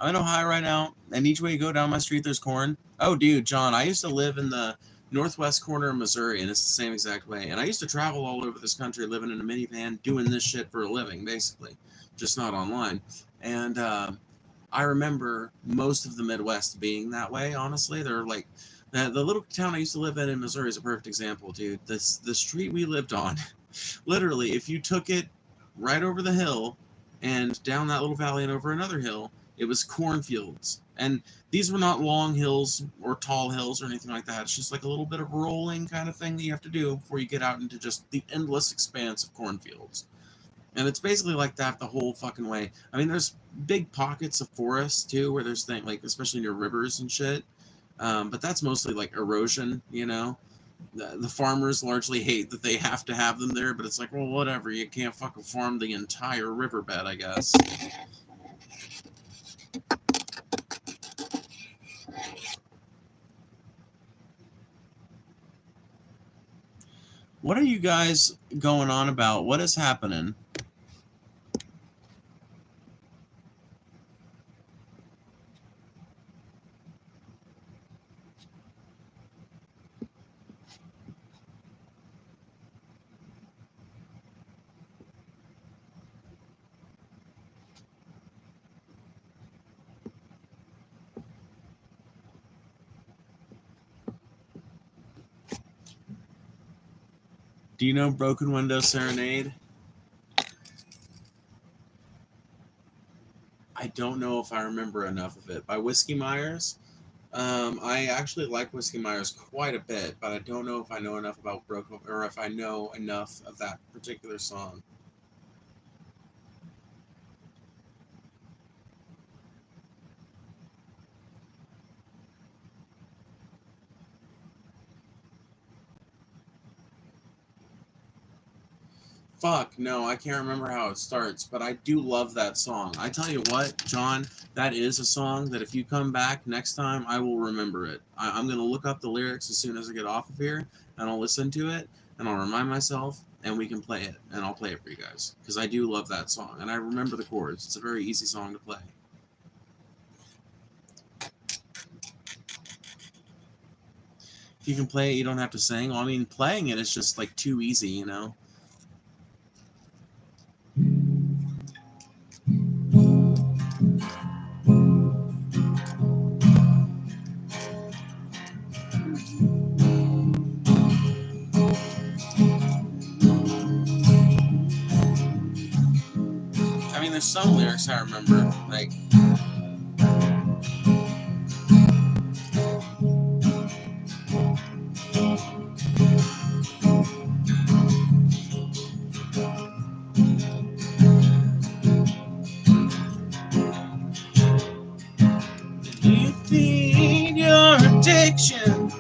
I'm in Ohio right now, and each way you go down my street, there's corn. Oh, dude, John, I used to live in the northwest corner of Missouri, and it's the same exact way. And I used to travel all over this country, living in a minivan, doing this shit for a living, basically. Just not online. And I remember most of the Midwest being that way, honestly. There are like The little town I used to live in Missouri is a perfect example, dude. The street we lived on, literally, if you took it right over the hill and down that little valley and over another hill, it was cornfields. And these were not long hills or tall hills or anything like that. It's just like a little bit of rolling kind of thing that you have to do before you get out into just the endless expanse of cornfields. And it's basically like that the whole fucking way. I mean, there's big pockets of forest too, where there's things like, especially near rivers and shit. But that's mostly like erosion, you know. The farmers largely hate that they have to have them there, but it's like, well, whatever. You can't fucking farm the entire riverbed, I guess. What are you guys going on about? What is happening? Do you know Broken Window Serenade? I don't know if I remember enough of it. By Whiskey Myers? I actually like Whiskey Myers quite a bit, but I don't know if I know enough about Broken, or if I know enough of that particular song. Fuck, no, I can't remember how it starts, but I do love that song. I tell you what, John, that is a song that if you come back next time, I will remember it. I'm going to look up the lyrics as soon as I get off of here, and I'll listen to it, and I'll remind myself, and we can play it, and I'll play it for you guys, because I do love that song, and I remember the chords. It's a very easy song to play. If you can play it, you don't have to sing. Well, I mean, playing it is just, like, too easy, you know? I mean, there's some lyrics I remember, like... You feed your addiction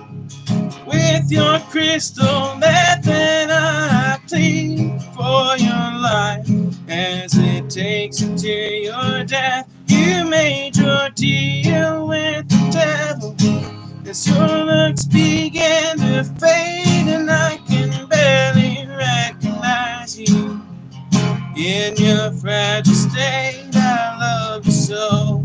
with your crystal meth, and I plead for your life as it takes you to your death. You made your deal with the devil as your looks began to fade, and I can barely recognize you in your fragile state. I love you so.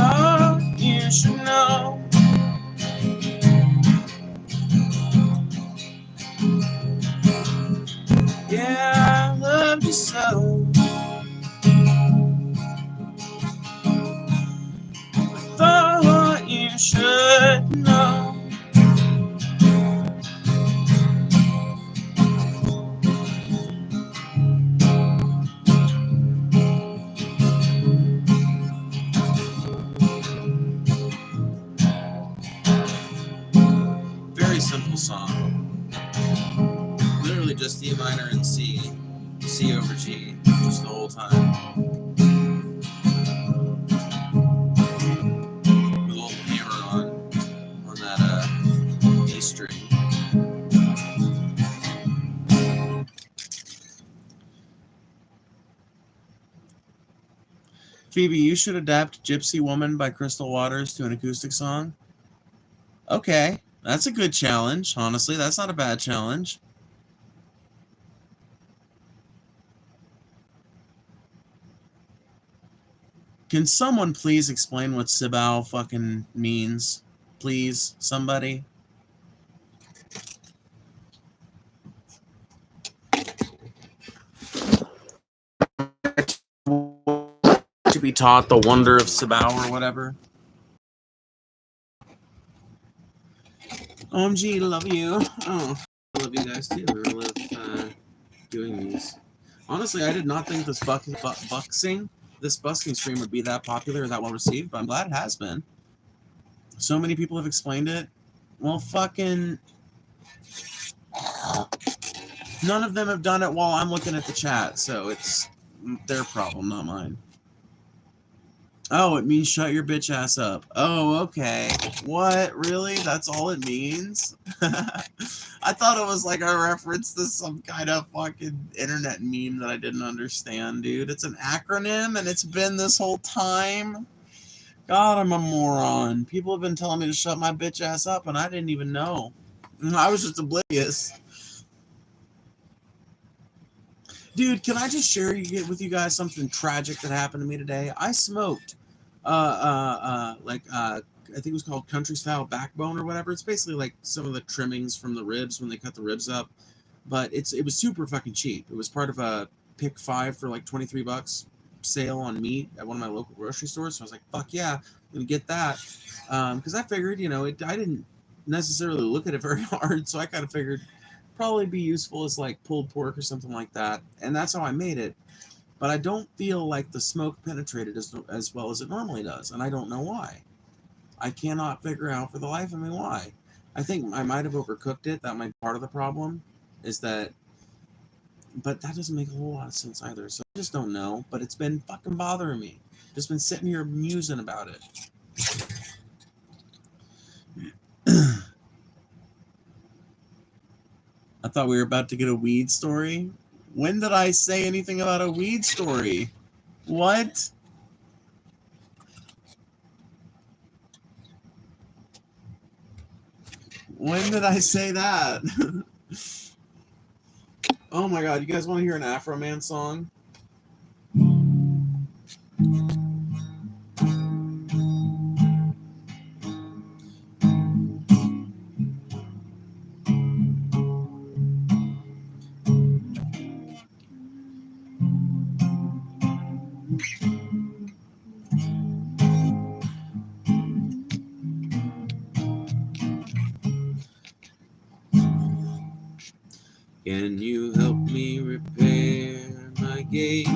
Oh, you should know. Yeah, I love you so. Thought you should know. Very simple song. Literally just E minor and C. C over G. Just the whole time. With a little hammer on that E string. Phoebe, you should adapt Gypsy Woman by Crystal Waters to an acoustic song. Okay, that's a good challenge. Honestly, that's not a bad challenge. Can someone please explain what Sibao fucking means? Please, somebody? to be taught the wonder of Sabao or whatever. OMG, love you. Oh, I love you guys too. I love doing these. Honestly, I did not think this busking stream would be that popular or that well received, but I'm glad it has been. So many people have explained it. Well, fucking none of them have done it while I'm looking at the chat, so it's their problem, not mine. Oh, it means shut your bitch ass up. Oh, okay. What? Really? That's all it means? I thought it was like a reference to some kind of fucking internet meme that I didn't understand, dude. It's an acronym, and it's been this whole time. God, I'm a moron. People have been telling me to shut my bitch ass up, and I didn't even know. I was just oblivious. Dude, can I just share with you guys something tragic that happened to me today? I smoked, I think it was called country style backbone or whatever. It's basically like some of the trimmings from the ribs when they cut the ribs up, but it was super fucking cheap. It was part of a pick 5 for like $23 sale on meat at one of my local grocery stores. So I was like, fuck yeah, I'm gonna get that, because I figured, I didn't necessarily look at it very hard, so I kind of figured probably be useful as like pulled pork or something like that, and that's how I made it. But I don't feel like the smoke penetrated as well as it normally does, and I don't know why. I cannot figure out for the life of me why. I think I might have overcooked it. That might be part of the problem, is that, but that doesn't make a whole lot of sense either. So I just don't know, but it's been fucking bothering me. Just been sitting here musing about it. I thought we were about to get a weed story. When did I say anything about a weed story? What? When did I say that? Oh my god, you guys want to hear an Afro Man song? Can you help me repair my gate?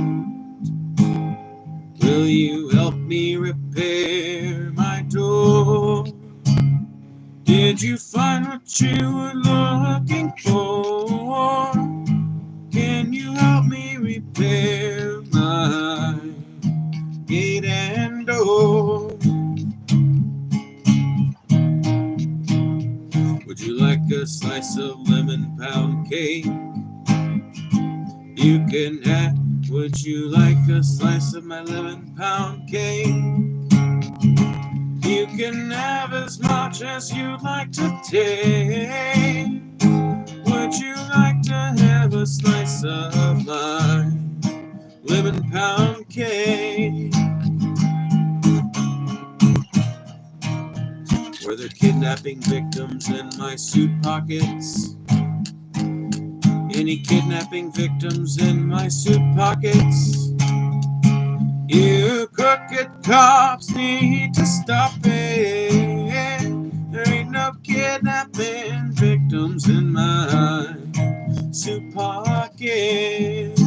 Will you help me repair my door? Did you find what you were looking for? Can you help me repair my gate and door? Would you like a slice of lemon pound cake? You can have. Would you like a slice of my lemon pound cake? You can have as much as you'd like to take. Would you like to have a slice of my lemon pound cake? Were there kidnapping victims in my suit pockets? Any kidnapping victims in my suit pockets? You crooked cops need to stop it. There ain't no kidnapping victims in my suit pockets.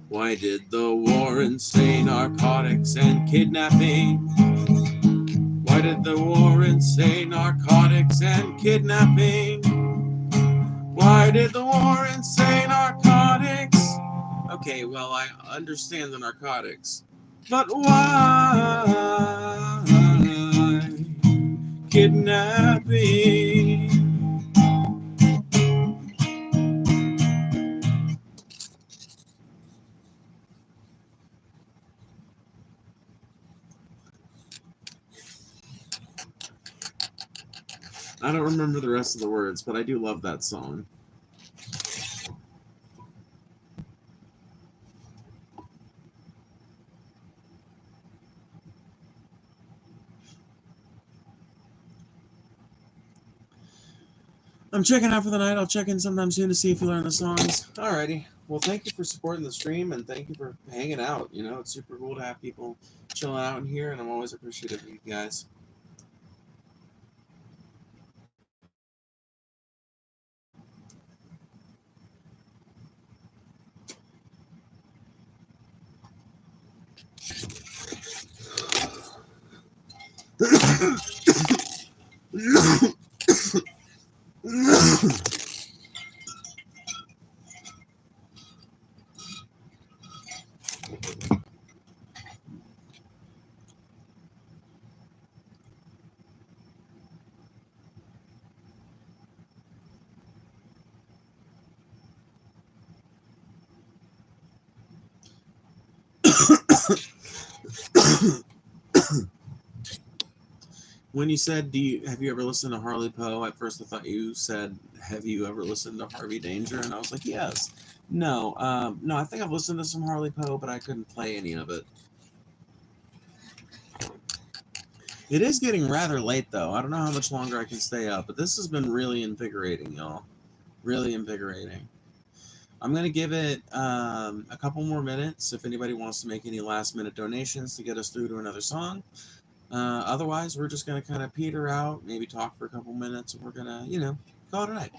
Why did the Warrens say narcotics and kidnapping? Why did the Warrens say narcotics and kidnapping? Why did the Warrens say narcotics? Okay, well, I understand the narcotics. But why kidnapping? I don't remember the rest of the words, but I do love that song. I'm checking out for the night. I'll check in sometime soon to see if you learn the songs. Alrighty. Well, thank you for supporting the stream, and thank you for hanging out. You know, it's super cool to have people chilling out in here, and I'm always appreciative of you guys. When you said, have you ever listened to Harley Poe? At first, I thought you said, have you ever listened to Harvey Danger? And I was like, yes. No, no. I think I've listened to some Harley Poe, but I couldn't play any of it. It is getting rather late, though. I don't know how much longer I can stay up, but this has been really invigorating, y'all. Really invigorating. I'm going to give it a couple more minutes if anybody wants to make any last-minute donations to get us through to another song. Otherwise, we're just going to kind of peter out, maybe talk for a couple minutes, and we're going to, you know, call it a night.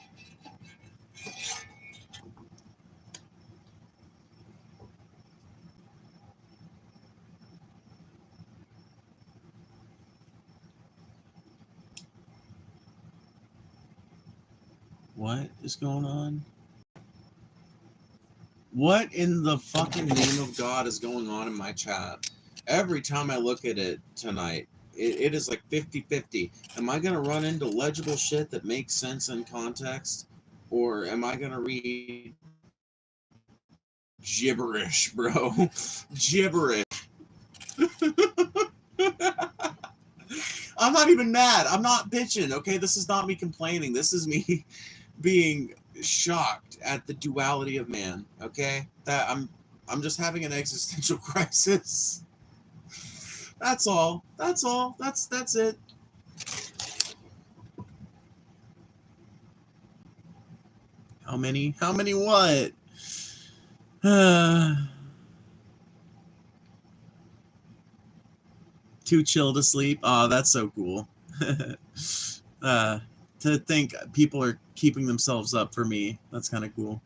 What is going on? What in the fucking name of God is going on in my chat? Every time I look at it tonight, it is like 50-50. Am I going to run into legible shit that makes sense in context? Or am I going to read gibberish, bro? Gibberish. I'm not even mad. I'm not bitching, okay? This is not me complaining. This is me being shocked at the duality of man, okay? That I'm just having an existential crisis. That's all. That's all. That's it. How many? How many what? Too chill to sleep. Oh, that's so cool. To think people are keeping themselves up for me. That's kind of cool.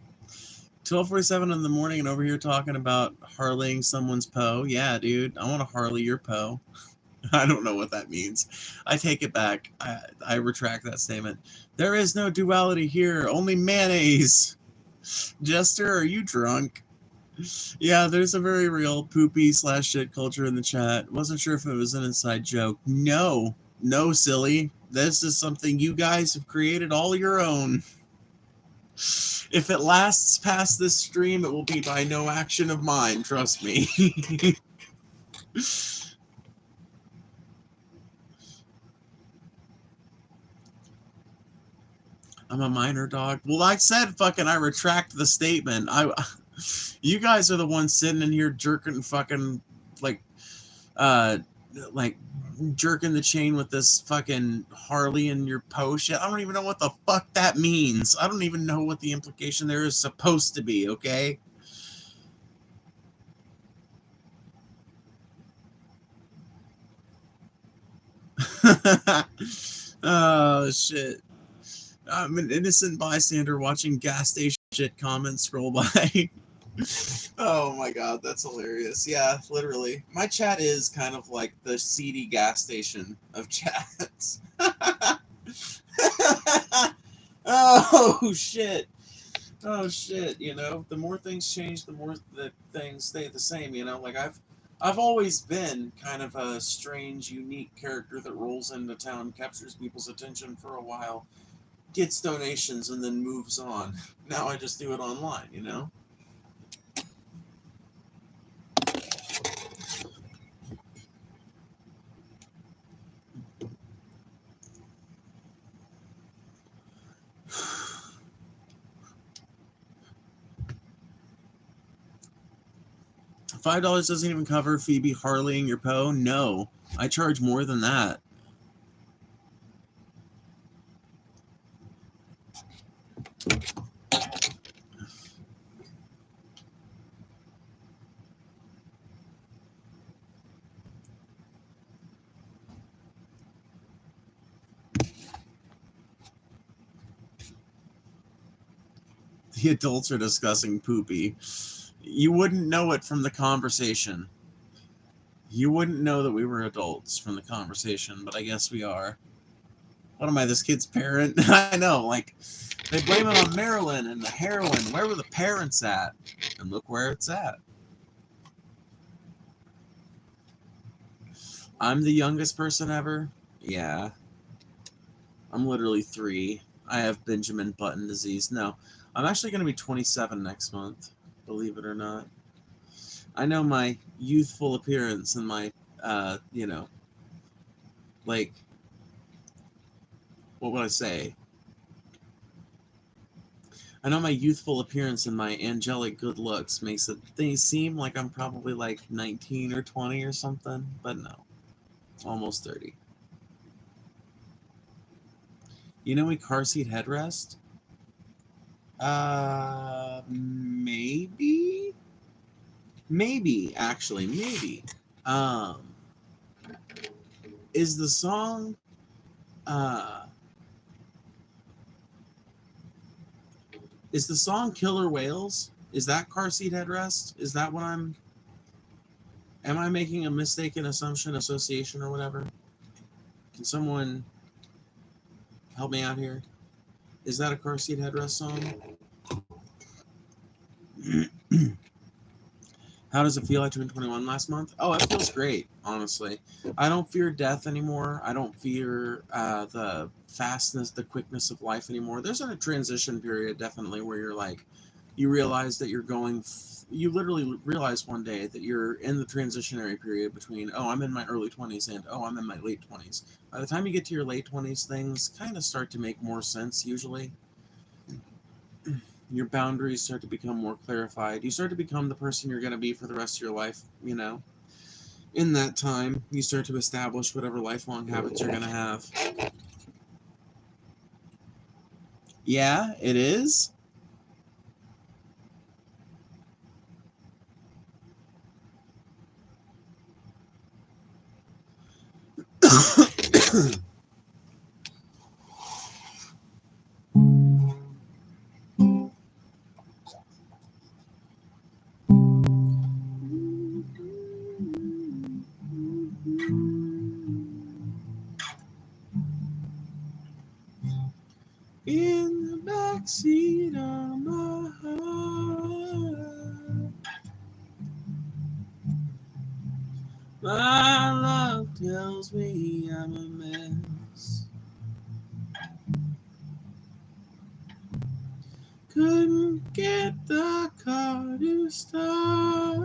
12:47 in the morning and over here talking about harleying someone's Poe. Yeah, dude, I want to harley your Poe. I don't know what that means. I take it back. I retract that statement. There is no duality here, only mayonnaise. Jester, are you drunk? Yeah, there's a very real poopy / shit culture in the chat. Wasn't sure if it was an inside joke. No, silly. This is something you guys have created all your own. If it lasts past this stream, it will be by no action of mine, trust me. I'm a minor dog. Well, like I said, fucking, I retract the statement. You guys are the ones sitting in here jerking fucking, like jerking the chain with this fucking Harley in your Poe shit. I don't even know what the fuck that means. I don't even know what the implication there is supposed to be, okay? Oh, shit. I'm an innocent bystander watching gas station shit comments scroll by. Oh my god, that's hilarious. Yeah, literally. My chat is kind of like the seedy gas station of chats. Oh shit. Oh shit, you know, the more things change, the more the things stay the same, you know? Like I've always been kind of a strange, unique character that rolls into town, captures people's attention for a while, gets donations, and then moves on. Now I just do it online, you know? $5 doesn't even cover Phoebe harleying your Poe? No. I charge more than that. The adults are discussing poopy. You wouldn't know it from the conversation. You wouldn't know that we were adults from the conversation, but I guess we are. What am I, this kid's parent? I know, like, they blame it on Maryland and the heroin. Where were the parents at? And look where it's at. I'm the youngest person ever? Yeah. I'm literally 3. I have Benjamin Button disease. No, I'm actually going to be 27 next month, believe it or not. I know my youthful appearance and my, like, what would I say? I know my youthful appearance and my angelic good looks makes it seem like I'm probably like 19 or 20 or something, but no. Almost 30. You know a car seat headrest? Maybe? Maybe, actually, maybe. Um, is the song, Killer Whales? Is that car seat headrest? Is that what am I making a mistaken assumption, association, or whatever? Can someone help me out here? Is that a car seat headrest song? How does it feel? I turned 21 last month. Oh, it feels great, honestly. I don't fear death anymore. I don't fear the fastness, the quickness of life anymore. There's a transition period, definitely, where you're like, you realize that you're going, you literally realize one day that you're in the transitionary period between, oh, I'm in my early 20s and, oh, I'm in my late 20s. By the time you get to your late 20s, things kind of start to make more sense, usually. Your boundaries start to become more clarified. You start to become the person you're going to be for the rest of your life, you know. In that time, you start to establish whatever lifelong habits you're going to have. Yeah, it is. In the backseat of my heart, my love tells me I'm a mess. Couldn't get the car to start.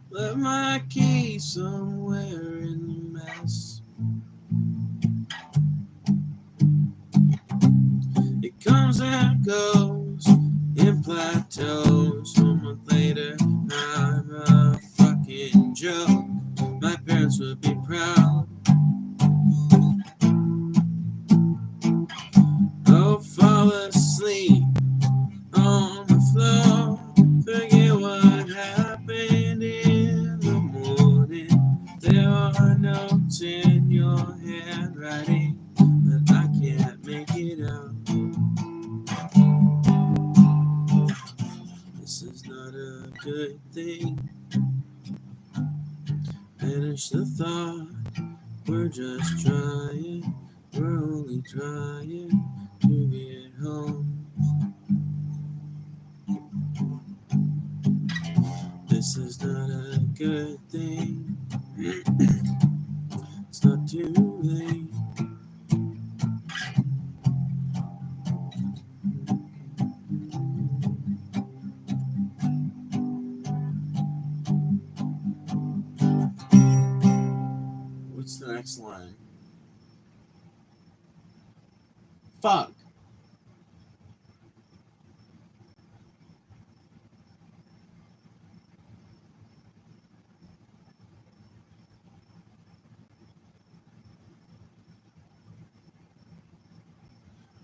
Left my key somewhere in the mess. It comes and goes in plateaus. 1 month later, I'm a fucking joke. My parents would be proud. Oh, fall asleep on the floor. Forget what happened in the morning. There are notes in your handwriting that I can't make it out. This is not a good thing. Finish the thought. We're just trying. We're only trying to get home. This is not a good thing. It's not too late. What's the next line? Fuck.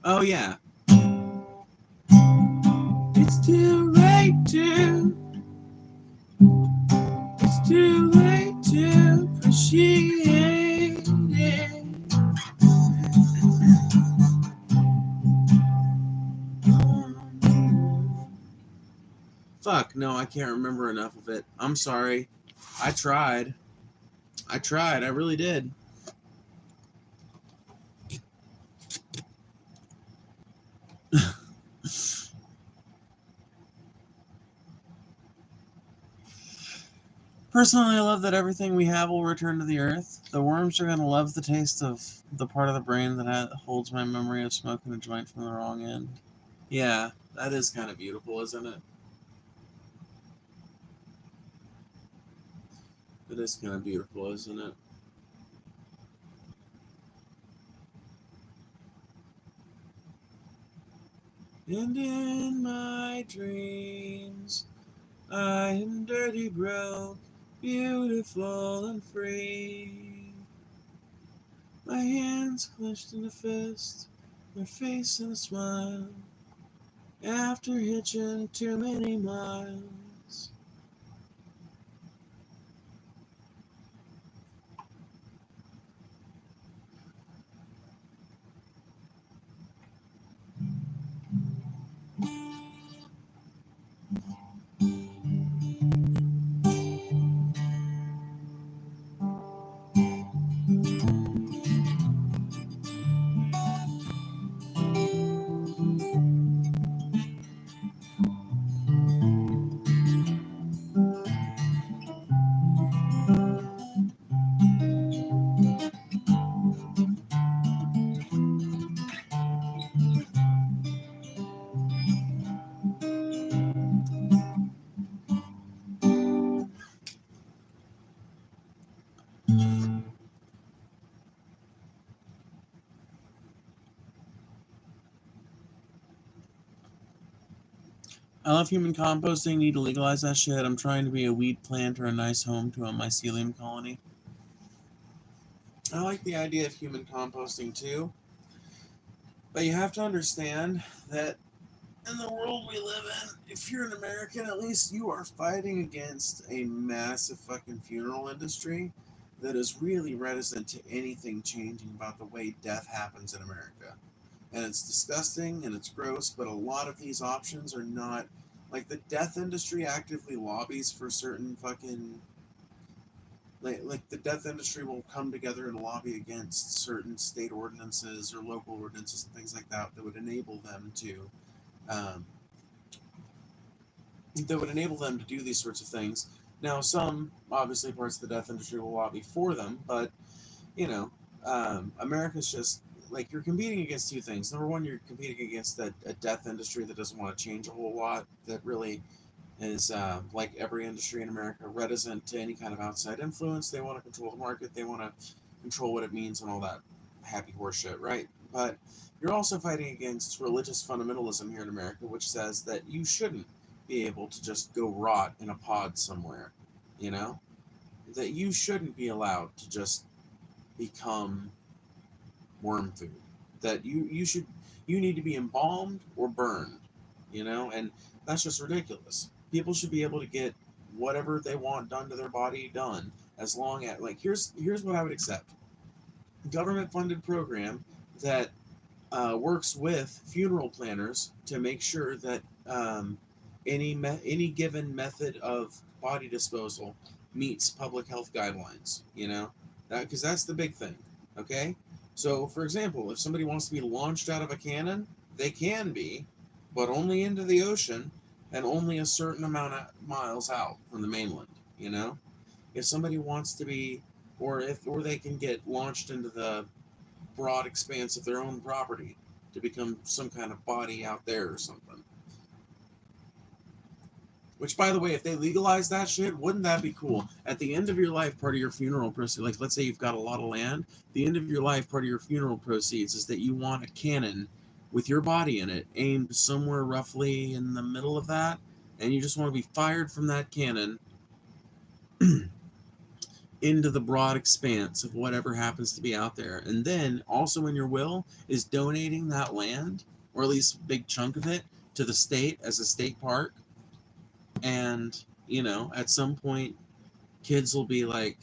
Oh yeah. It's too late to. It's too late to appreciate it. Fuck, no, I can't remember enough of it. I'm sorry. I tried. I really did. Personally, I love that everything we have will return to the earth. The worms are going to love the taste of the part of the brain that holds my memory of smoking a joint from the wrong end. Yeah, that is kind of beautiful, isn't it? It is kind of beautiful, isn't it? And in my dreams, I am dirty, broke, beautiful and free. My hands clenched in a fist, my face in a smile. After hitching too many miles. I love human composting. Need to legalize that shit. I'm trying to be a weed plant or a nice home to a mycelium colony. I like the idea of human composting too. But you have to understand that in the world we live in, if you're an American, at least you are fighting against a massive fucking funeral industry that is really reticent to anything changing about the way death happens in America. And it's disgusting and it's gross, but a lot of these options are not like the death industry actively lobbies for certain fucking like the death industry will come together and lobby against certain state ordinances or local ordinances and things like that would enable them to um, do these sorts of things. Now, some obviously parts of the death industry will lobby for them, but you know, America's just like you're competing against two things. Number one, you're competing against a death industry that doesn't want to change a whole lot. That really is like every industry in America, reticent to any kind of outside influence. They want to control the market. They want to control what it means and all that happy horse shit, right? But you're also fighting against religious fundamentalism here in America, which says that you shouldn't be able to just go rot in a pod somewhere, you know? That you shouldn't be allowed to just become worm food. That you need to be embalmed or burned, you know, and that's just ridiculous. People should be able to get whatever they want done to their body done as long as like here's what I would accept: government funded program that works with funeral planners to make sure that any given method of body disposal meets public health guidelines. You know, because that's the big thing. Okay, so for example, if somebody wants to be launched out of a cannon, they can be, but only into the ocean and only a certain amount of miles out from the mainland. You know, if somebody wants to be, or they can get launched into the broad expanse of their own property to become some kind of body out there or something. Which, by the way, if they legalize that shit, wouldn't that be cool? At the end of your life, part of your funeral proceeds, like let's say you've got a lot of land, the end of your life, part of your funeral proceeds is that you want a cannon with your body in it, aimed somewhere roughly in the middle of that, and you just want to be fired from that cannon into the broad expanse of whatever happens to be out there. And then also in your will is donating that land, or at least a big chunk of it, to the state as a state park. And, you know, at some point, kids will be like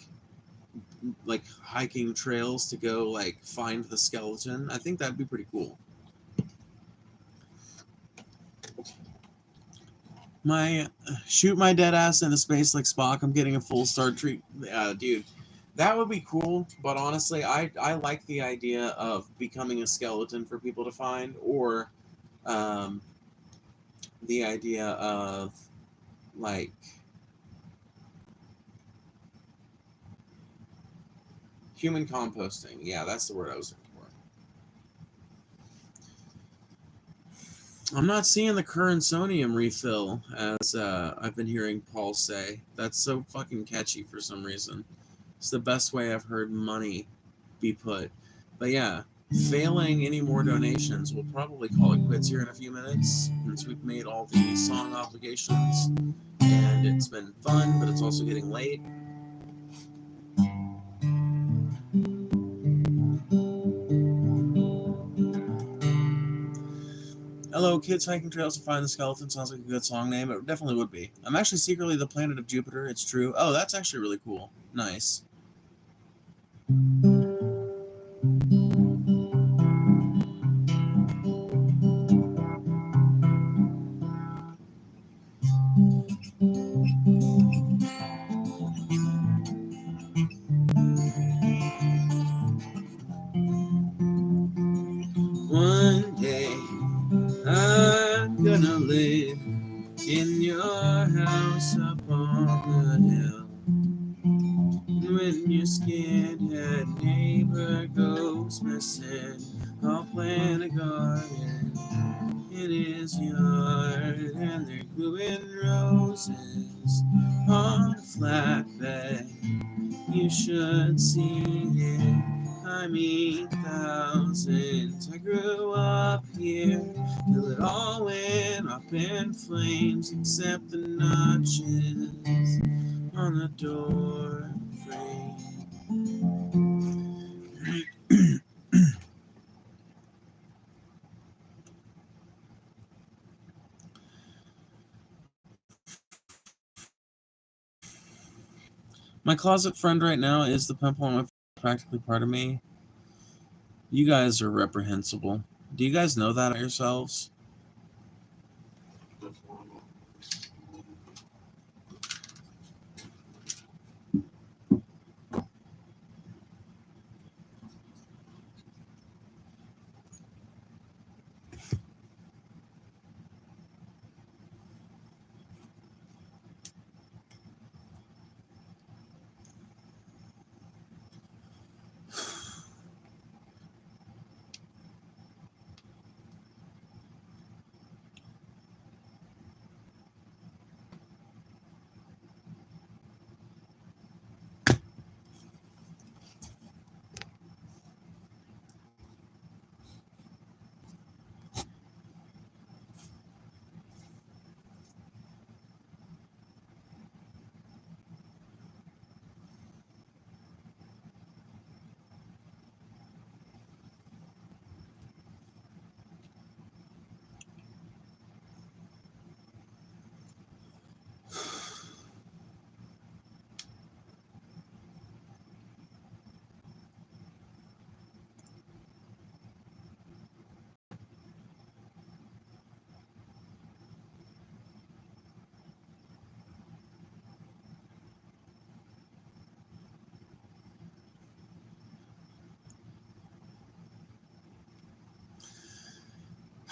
hiking trails to go like find the skeleton. I think that'd be pretty cool. Shoot my dead ass into space like Spock. I'm getting a full star treat. Dude, that would be cool. But honestly, I like the idea of becoming a skeleton for people to find, or the idea of like human composting. Yeah, that's the word I was looking for. I'm not seeing the Currensonium refill, as I've been hearing Paul say. That's so fucking catchy for some reason. It's the best way I've heard money be put. But yeah, failing any more donations, we'll probably call it quits here in a few minutes, since we've made all the song obligations. And it's been fun, but it's also getting late. Hello, Kids Hiking Trails to Find the Skeleton. Sounds like a good song name. It definitely would be. I'm actually secretly the planet of Jupiter. It's true. Oh, that's actually really cool. Nice. One day I'm gonna live in your house up on the hill. When your skinhead neighbor goes missing, I'll plant a garden in his yard, and they're gluing roses on a flatbed. You should see it. I mean thousands. I grew up here till it all went up in flames, except the notches on the door frame. My closet friend right now is the pimple on my face, practically part of me. You guys are reprehensible. Do you guys know that about yourselves?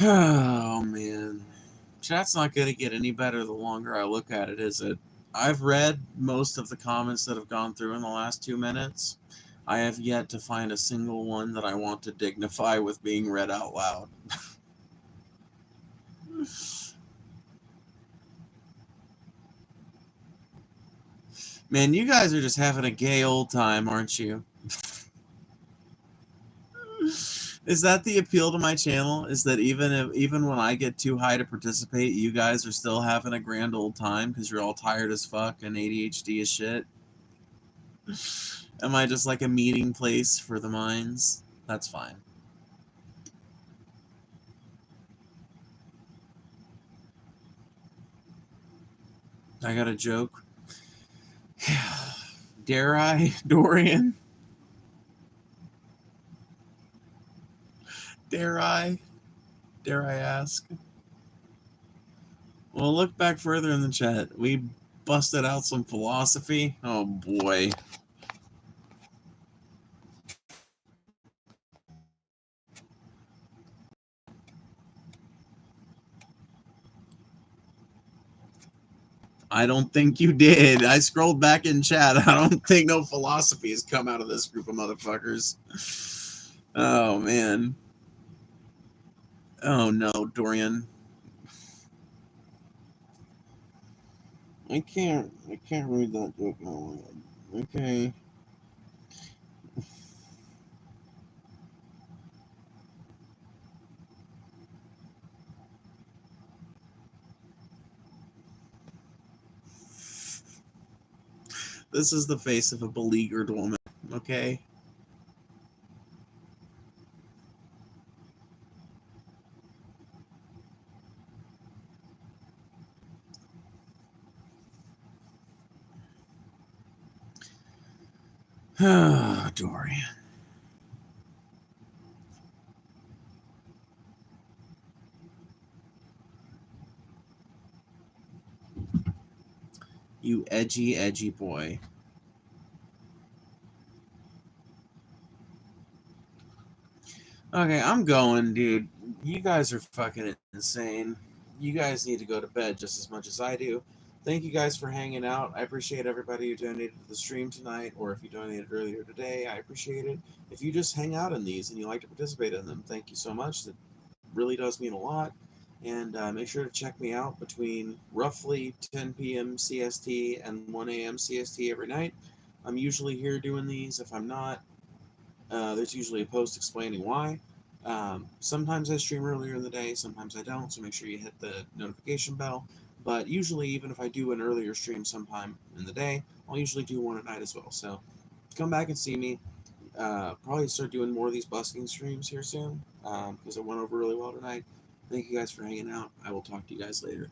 Oh, man. Chat's not going to get any better the longer I look at it, is it? I've read most of the comments that have gone through in the last 2 minutes. I have yet to find a single one that I want to dignify with being read out loud. Man, you guys are just having a gay old time, aren't you? Is that the appeal to my channel? Is that even when I get too high to participate, you guys are still having a grand old time because you're all tired as fuck and ADHD as shit? Am I just like a meeting place for the minds? That's fine. I got a joke. Dare I, Dorian? Dare I? Dare I ask? Well, look back further in the chat. We busted out some philosophy. Oh boy. I don't think you did. I scrolled back in chat. I don't think no philosophy has come out of this group of motherfuckers. Oh man. Oh no, Dorian. I can't read that joke out loud. Okay. This is the face of a beleaguered woman, okay? Ah, Dorian. You edgy, edgy boy. Okay, I'm going, dude. You guys are fucking insane. You guys need to go to bed just as much as I do. Thank you guys for hanging out. I appreciate everybody who donated to the stream tonight, or if you donated earlier today, I appreciate it. If you just hang out in these and you like to participate in them, thank you so much. That really does mean a lot. And make sure to check me out between roughly 10 p.m. CST and 1 a.m. CST every night. I'm usually here doing these. If I'm not, there's usually a post explaining why. Sometimes I stream earlier in the day, sometimes I don't, so make sure you hit the notification bell. But usually, even if I do an earlier stream sometime in the day, I'll usually do one at night as well. So come back and see me. Probably start doing more of these busking streams here soon because it went over really well tonight. Thank you guys for hanging out. I will talk to you guys later.